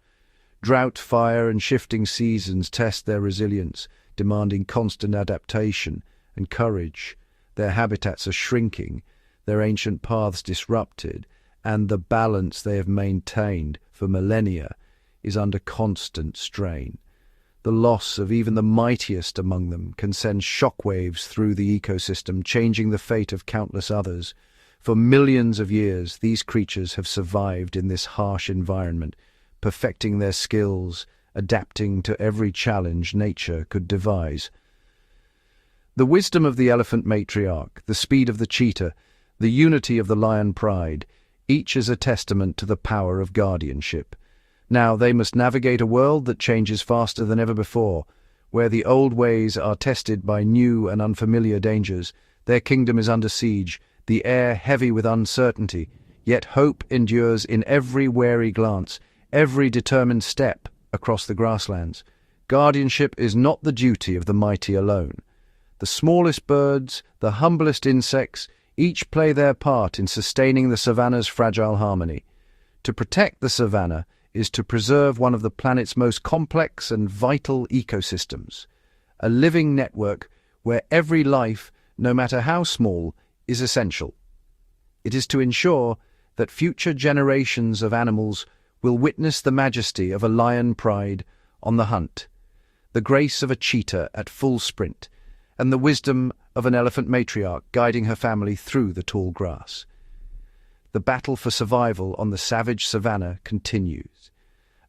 Drought, fire, and shifting seasons test their resilience, demanding constant adaptation and courage. Their habitats are shrinking, their ancient paths disrupted, and the balance they have maintained for millennia is under constant strain. The loss of even the mightiest among them can send shockwaves through the ecosystem, changing the fate of countless others. For millions of years, these creatures have survived in this harsh environment, perfecting their skills, adapting to every challenge nature could devise. The wisdom of the elephant matriarch, the speed of the cheetah, the unity of the lion pride, each is a testament to the power of guardianship. Now they must navigate a world that changes faster than ever before, where the old ways are tested by new and unfamiliar dangers. Their kingdom is under siege, the air heavy with uncertainty, yet hope endures in every wary glance, every determined step across the grasslands. Guardianship is not the duty of the mighty alone. The smallest birds, the humblest insects, each play their part in sustaining the savannah's fragile harmony. To protect the savannah is to preserve one of the planet's most complex and vital ecosystems, a living network where every life, no matter how small, is essential. It is to ensure that future generations of animals will witness the majesty of a lion pride on the hunt, the grace of a cheetah at full sprint, and the wisdom of an elephant matriarch guiding her family through the tall grass. The battle for survival on the savage savannah continues,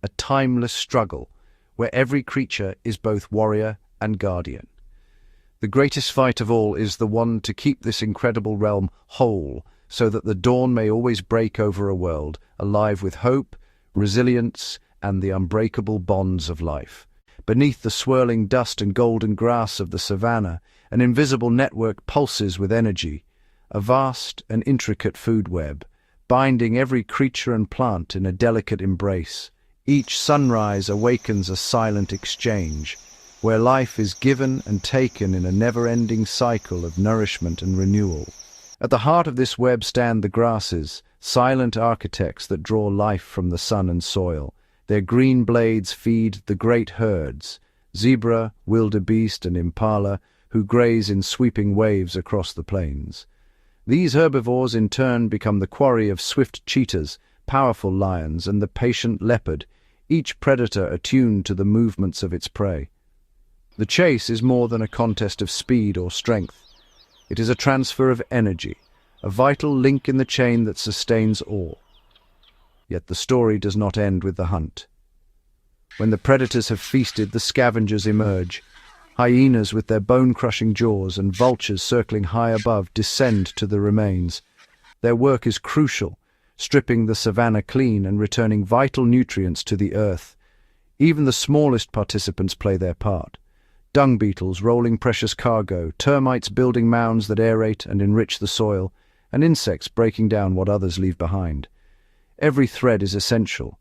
a timeless struggle where every creature is both warrior and guardian. The greatest fight of all is the one to keep this incredible realm whole, so that the dawn may always break over a world alive with hope, resilience, and the unbreakable bonds of life. Beneath the swirling dust and golden grass of the savannah, an invisible network pulses with energy, a vast and intricate food web, binding every creature and plant in a delicate embrace. Each sunrise awakens a silent exchange, where life is given and taken in a never-ending cycle of nourishment and renewal. At the heart of this web stand the grasses, silent architects that draw life from the sun and soil. Their green blades feed the great herds, zebra, wildebeest, and impala, who graze in sweeping waves across the plains. These herbivores in turn become the quarry of swift cheetahs, powerful lions, and the patient leopard, each predator attuned to the movements of its prey. The chase is more than a contest of speed or strength. It is a transfer of energy, a vital link in the chain that sustains all. Yet the story does not end with the hunt. When the predators have feasted, the scavengers emerge. Hyenas with their bone-crushing jaws and vultures circling high above descend to the remains. Their work is crucial, stripping the savannah clean and returning vital nutrients to the earth. Even the smallest participants play their part. Dung beetles rolling precious cargo, termites building mounds that aerate and enrich the soil, and insects breaking down what others leave behind. Every thread is essential.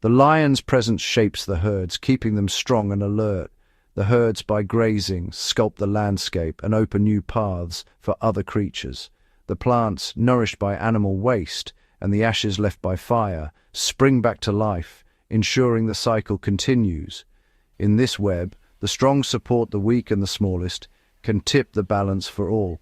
The lion's presence shapes the herds, keeping them strong and alert. The herds, by grazing, sculpt the landscape and open new paths for other creatures. The plants, nourished by animal waste, and the ashes left by fire, spring back to life, ensuring the cycle continues. In this web, the strong support the weak, and the smallest can tip the balance for all.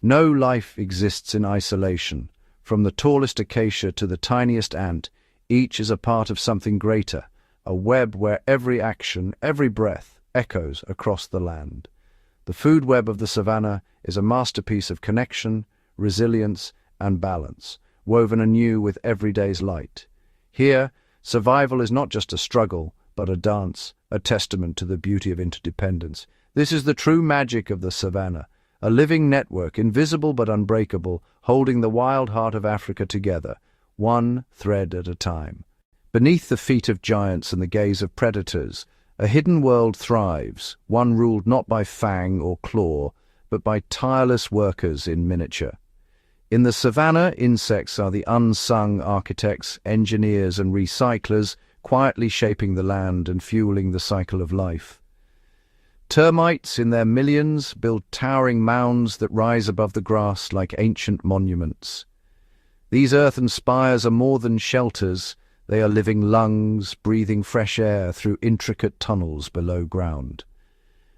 No life exists in isolation. From the tallest acacia to the tiniest ant, each is a part of something greater, a web where every action, every breath, echoes across the land. The food web of the savannah is a masterpiece of connection, resilience, and balance, woven anew with every day's light. Here, Survival is not just a struggle, but a dance, a testament to the beauty of interdependence. This is the true magic of the savannah, a living network, invisible but unbreakable, holding the wild heart of Africa together, one thread at a time. Beneath the feet of giants and the gaze of predators, a hidden world thrives, one ruled not by fang or claw, but by tireless workers in miniature. In the savannah, insects are the unsung architects, engineers and recyclers, quietly shaping the land and fueling the cycle of life. Termites, in their millions, build towering mounds that rise above the grass like ancient monuments. These earthen spires are more than shelters. They are living lungs, breathing fresh air through intricate tunnels below ground.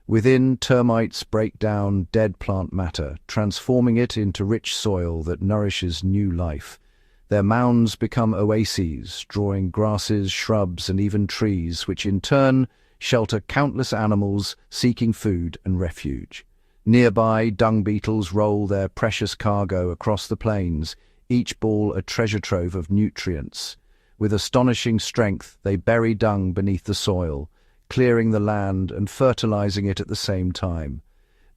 Within, termites break down dead plant matter, transforming it into rich soil that nourishes new life. Their mounds become oases, drawing grasses, shrubs, and even trees, which in turn shelter countless animals seeking food and refuge. Nearby, dung beetles roll their precious cargo across the plains, each ball a treasure trove of nutrients. With astonishing strength, they bury dung beneath the soil, clearing the land and fertilizing it at the same time.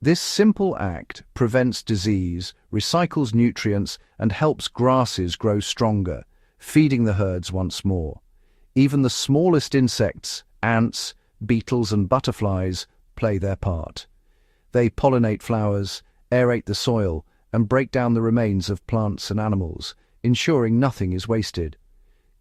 This simple act prevents disease, recycles nutrients, and helps grasses grow stronger, feeding the herds once more. Even the smallest insects, ants, beetles, and butterflies play their part. They pollinate flowers, aerate the soil, and break down the remains of plants and animals, ensuring nothing is wasted.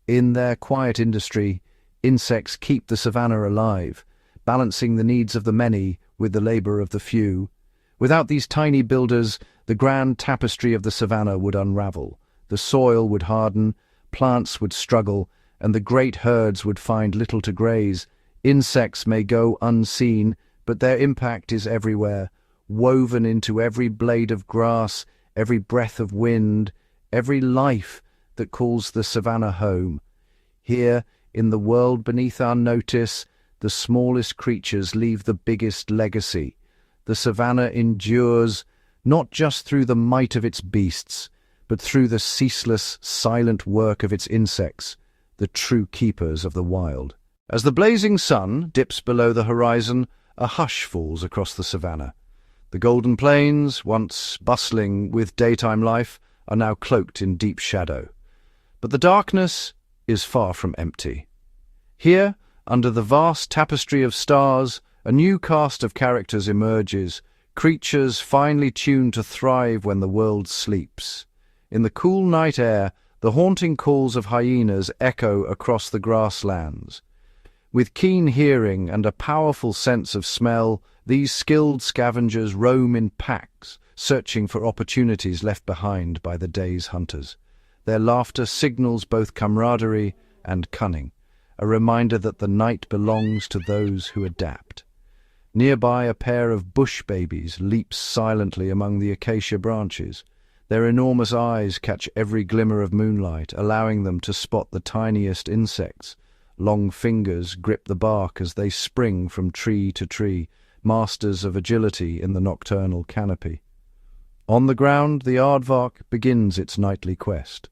In their quiet industry, insects keep the savannah alive, balancing the needs of the many with the labor of the few. Without these tiny builders, the grand tapestry of the savannah would unravel. The soil would harden, plants would struggle, and the great herds would find little to graze. Insects may go unseen, but their impact is everywhere, woven into every blade of grass, every breath of wind, every life that calls the savannah home. Here, in the world beneath our notice, the smallest creatures leave the biggest legacy. The savannah endures not just through the might of its beasts, but through the ceaseless, silent work of its insects, the true keepers of the wild. As the blazing sun dips below the horizon, a hush falls across the savannah. The golden plains, once bustling with daytime life, are now cloaked in deep shadow. But the darkness is far from empty. Here, under the vast tapestry of stars, a new cast of characters emerges, creatures finely tuned to thrive when the world sleeps. In the cool night air, the haunting calls of hyenas echo across the grasslands. With keen hearing and a powerful sense of smell, these skilled scavengers roam in packs, searching for opportunities left behind by the day's hunters. Their laughter signals both camaraderie and cunning, a reminder that the night belongs to those who adapt. Nearby, a pair of bush babies leaps silently among the acacia branches. Their enormous eyes catch every glimmer of moonlight, allowing them to spot the tiniest insects. Long fingers grip the bark as they spring from tree to tree, masters of agility in the nocturnal canopy. On the ground, the aardvark begins its nightly quest.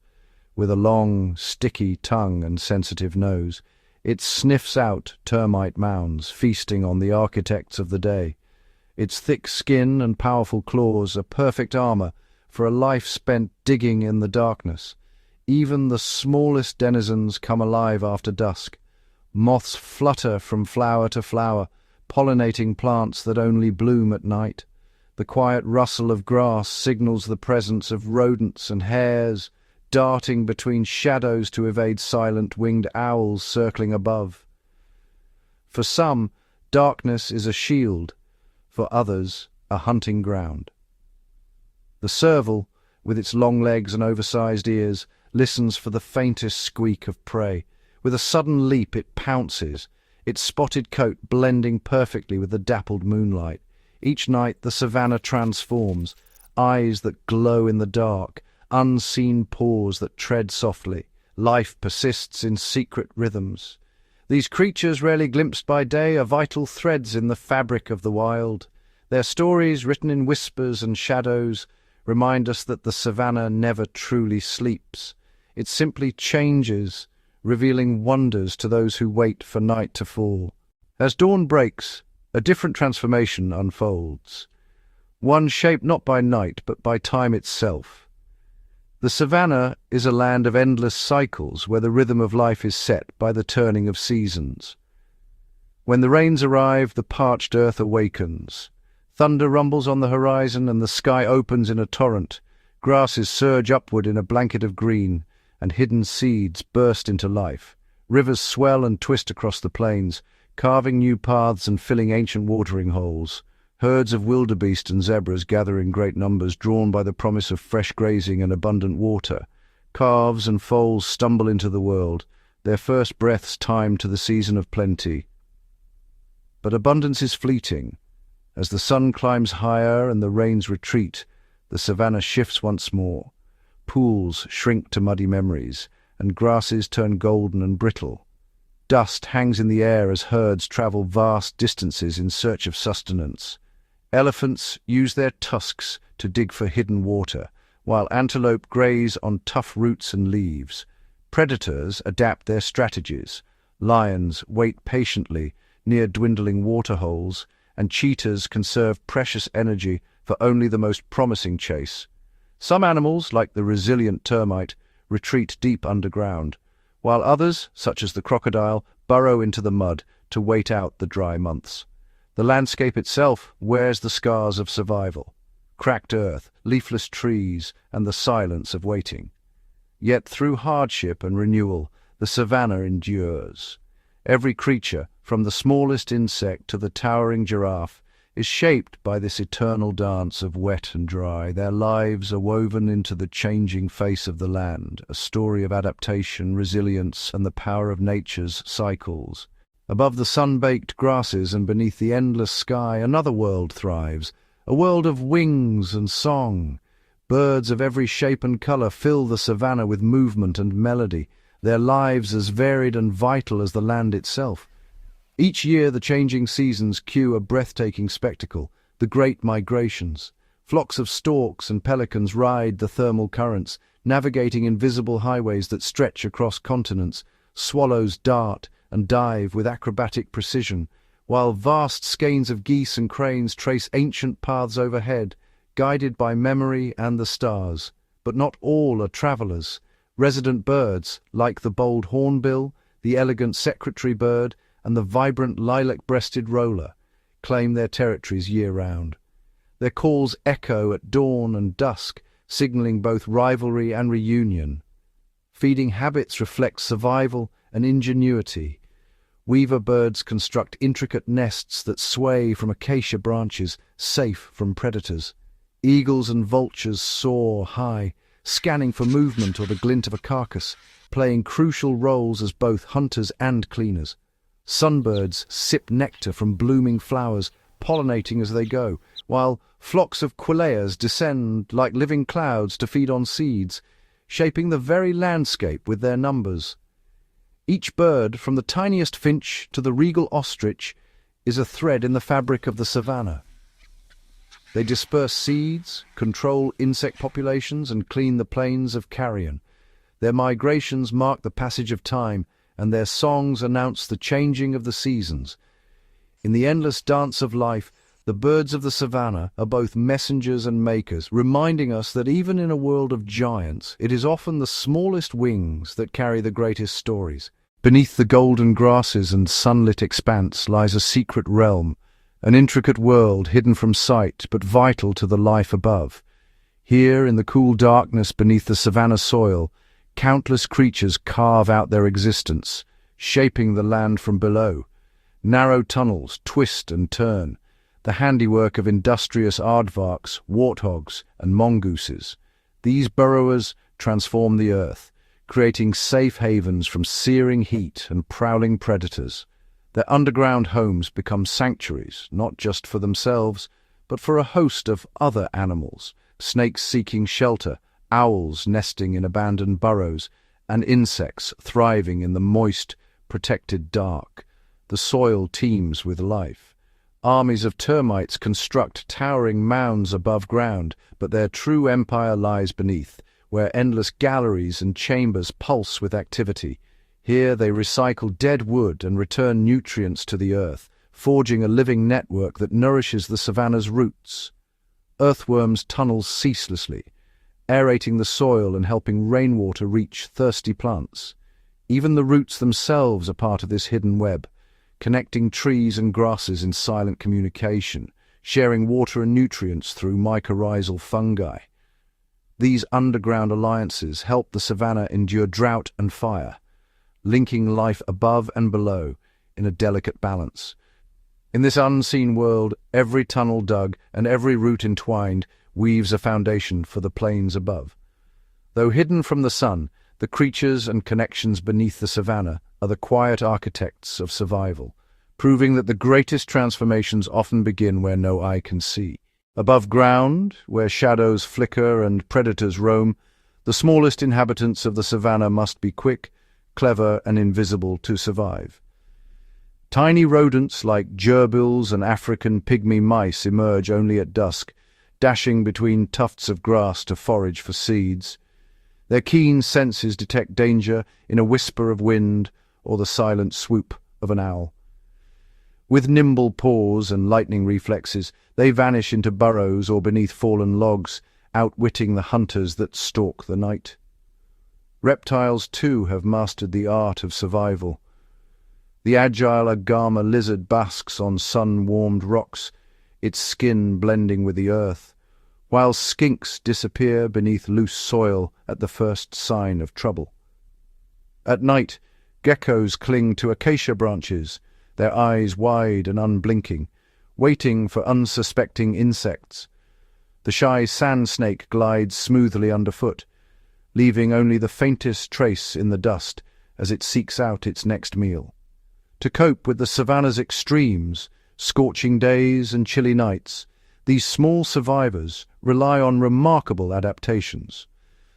With a long, sticky tongue and sensitive nose, it sniffs out termite mounds, feasting on the architects of the day. Its thick skin and powerful claws are perfect armor for a life spent digging in the darkness. Even the smallest denizens come alive after dusk. Moths flutter from flower to flower, pollinating plants that only bloom at night. The quiet rustle of grass signals the presence of rodents and hares, darting between shadows to evade silent winged owls circling above. For some, darkness is a shield, for others, a hunting ground. The serval, with its long legs and oversized ears, listens for the faintest squeak of prey. With a sudden leap it pounces, its spotted coat blending perfectly with the dappled moonlight. Each night the savannah transforms, eyes that glow in the dark, unseen paws that tread softly. Life persists in secret rhythms. These creatures, rarely glimpsed by day, are vital threads in the fabric of the wild. Their stories, written in whispers and shadows, remind us that the savannah never truly sleeps. It simply changes, revealing wonders to those who wait for night to fall. As dawn breaks, a different transformation unfolds, one shaped not by night but by time itself. The savannah is a land of endless cycles where the rhythm of life is set by the turning of seasons. When the rains arrive, the parched earth awakens. Thunder rumbles on the horizon and the sky opens in a torrent. Grasses surge upward in a blanket of green, and hidden seeds burst into life. Rivers swell and twist across the plains, carving new paths and filling ancient watering holes. Herds of wildebeest and zebras gather in great numbers, drawn by the promise of fresh grazing and abundant water. Calves and foals stumble into the world, their first breaths timed to the season of plenty. But abundance is fleeting. As the sun climbs higher and the rains retreat, the savannah shifts once more. Pools shrink to muddy memories, and grasses turn golden and brittle. Dust hangs in the air as herds travel vast distances in search of sustenance. Elephants use their tusks to dig for hidden water, while antelope graze on tough roots and leaves. Predators adapt their strategies. Lions wait patiently near dwindling waterholes, and cheetahs conserve precious energy for only the most promising chase. Some animals, like the resilient termite, retreat deep underground, while others, such as the crocodile, burrow into the mud to wait out the dry months. The landscape itself wears the scars of survival: cracked earth, leafless trees, and the silence of waiting. Yet through hardship and renewal, the savannah endures. Every creature, from the smallest insect to the towering giraffe, is shaped by this eternal dance of wet and dry. Their lives are woven into the changing face of the land, a story of adaptation, resilience, and the power of nature's cycles. Above the sun-baked grasses and beneath the endless sky, another world thrives, a world of wings and song. Birds of every shape and color fill the savannah with movement and melody, their lives as varied and vital as the land itself. Each year the changing seasons cue a breathtaking spectacle, the great migrations. Flocks of storks and pelicans ride the thermal currents, navigating invisible highways that stretch across continents. Swallows dart and dive with acrobatic precision, while vast skeins of geese and cranes trace ancient paths overhead, guided by memory and the stars. But not all are travelers. Resident birds, like the bold hornbill, the elegant secretary bird, and the vibrant lilac-breasted roller, claim their territories year-round. Their calls echo at dawn and dusk, signaling both rivalry and reunion. Feeding habits reflect survival and ingenuity. Weaver birds construct intricate nests that sway from acacia branches, safe from predators. Eagles and vultures soar high, scanning for movement or the glint of a carcass, playing crucial roles as both hunters and cleaners. Sunbirds sip nectar from blooming flowers, pollinating as they go, while flocks of quileas descend like living clouds to feed on seeds, shaping the very landscape with their numbers. Each bird, from the tiniest finch to the regal ostrich, is a thread in the fabric of the savannah. They disperse seeds, control insect populations, and clean the plains of carrion. Their migrations mark the passage of time, and their songs announce the changing of the seasons. In the endless dance of life, the birds of the savannah are both messengers and makers, reminding us that even in a world of giants, it is often the smallest wings that carry the greatest stories. Beneath the golden grasses and sunlit expanse lies a secret realm, an intricate world hidden from sight but vital to the life above. Here, in the cool darkness beneath the savannah soil, countless creatures carve out their existence, shaping the land from below. Narrow tunnels twist and turn, the handiwork of industrious aardvarks, warthogs, and mongooses. These burrowers transform the earth, creating safe havens from searing heat and prowling predators. Their underground homes become sanctuaries, not just for themselves, but for a host of other animals, snakes seeking shelter, owls nesting in abandoned burrows, and insects thriving in the moist, protected dark. The soil teems with life. Armies of termites construct towering mounds above ground, but their true empire lies beneath, where endless galleries and chambers pulse with activity. Here they recycle dead wood and return nutrients to the earth, forging a living network that nourishes the savanna's roots. Earthworms tunnel ceaselessly, aerating the soil and helping rainwater reach thirsty plants. Even the roots themselves are part of this hidden web, connecting trees and grasses in silent communication, sharing water and nutrients through mycorrhizal fungi. These underground alliances help the savanna endure drought and fire, linking life above and below in a delicate balance. In this unseen world, every tunnel dug and every root entwined weaves a foundation for the plains above. Though hidden from the sun, the creatures and connections beneath the savanna are the quiet architects of survival, proving that the greatest transformations often begin where no eye can see. Above ground, where shadows flicker and predators roam, the smallest inhabitants of the savanna must be quick, clever, and invisible to survive. Tiny rodents like gerbils and African pygmy mice emerge only at dusk, dashing between tufts of grass to forage for seeds. Their keen senses detect danger in a whisper of wind or the silent swoop of an owl. With nimble paws and lightning reflexes, they vanish into burrows or beneath fallen logs, outwitting the hunters that stalk the night. Reptiles, too, have mastered the art of survival. The agile agama lizard basks on sun-warmed rocks, its skin blending with the earth, while skinks disappear beneath loose soil at the first sign of trouble. At night, geckos cling to acacia branches, their eyes wide and unblinking, waiting for unsuspecting insects. The shy sand snake glides smoothly underfoot, leaving only the faintest trace in the dust as it seeks out its next meal. To cope with the savanna's extremes, scorching days and chilly nights, these small survivors rely on remarkable adaptations.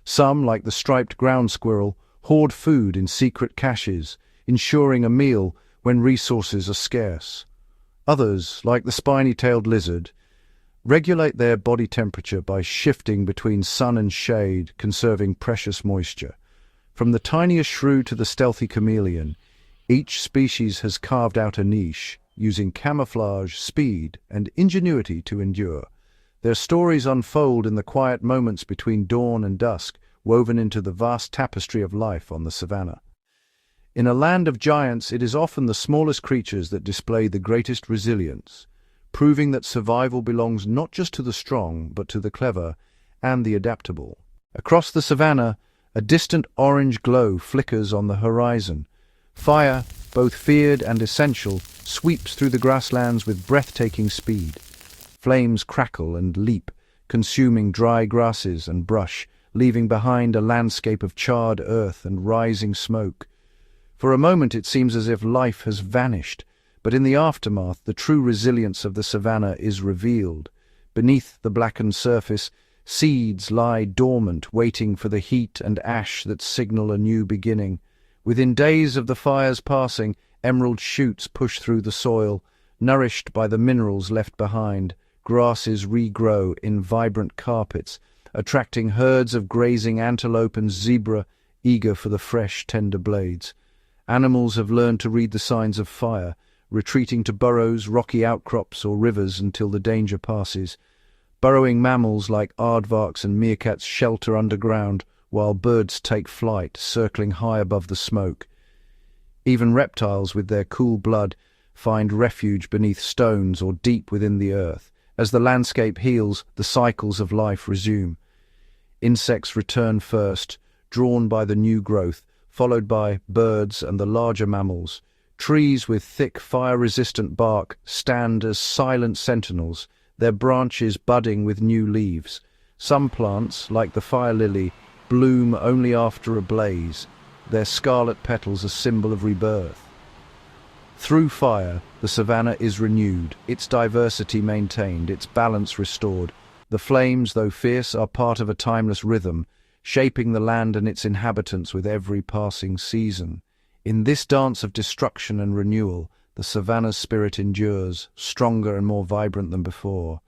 Some, like the striped ground squirrel, hoard food in secret caches, ensuring a meal when resources are scarce. Others, like the spiny-tailed lizard, regulate their body temperature by shifting between sun and shade, conserving precious moisture. From the tiniest shrew to the stealthy chameleon, each species has carved out a niche, using camouflage, speed, and ingenuity to endure. Their stories unfold in the quiet moments between dawn and dusk, woven into the vast tapestry of life on the savanna. In a land of giants, it is often the smallest creatures that display the greatest resilience, proving that survival belongs not just to the strong, but to the clever and the adaptable. Across the savanna, a distant orange glow flickers on the horizon. Fire, both feared and essential, sweeps through the grasslands with breathtaking speed. Flames crackle and leap, consuming dry grasses and brush, leaving behind a landscape of charred earth and rising smoke. For a moment it seems as if life has vanished, but in the aftermath the true resilience of the savanna is revealed. Beneath the blackened surface, seeds lie dormant, waiting for the heat and ash that signal a new beginning. Within days of the fire's passing, emerald shoots push through the soil, nourished by the minerals left behind. Grasses regrow in vibrant carpets, attracting herds of grazing antelope and zebra, eager for the fresh, tender blades. Animals have learned to read the signs of fire, retreating to burrows, rocky outcrops, or rivers until the danger passes. Burrowing mammals like aardvarks and meerkats shelter underground, while birds take flight, circling high above the smoke. Even reptiles, with their cool blood, find refuge beneath stones or deep within the earth. As the landscape heals, the cycles of life resume. Insects return first, drawn by the new growth, followed by birds and the larger mammals. Trees with thick, fire-resistant bark stand as silent sentinels, their branches budding with new leaves. Some plants, like the fire lily, bloom only after a blaze, their scarlet petals a symbol of rebirth. Through fire, the savanna is renewed, its diversity maintained, its balance restored. The flames, though fierce, are part of a timeless rhythm, shaping the land and its inhabitants with every passing season. In this dance of destruction and renewal, the savanna's spirit endures, stronger and more vibrant than before.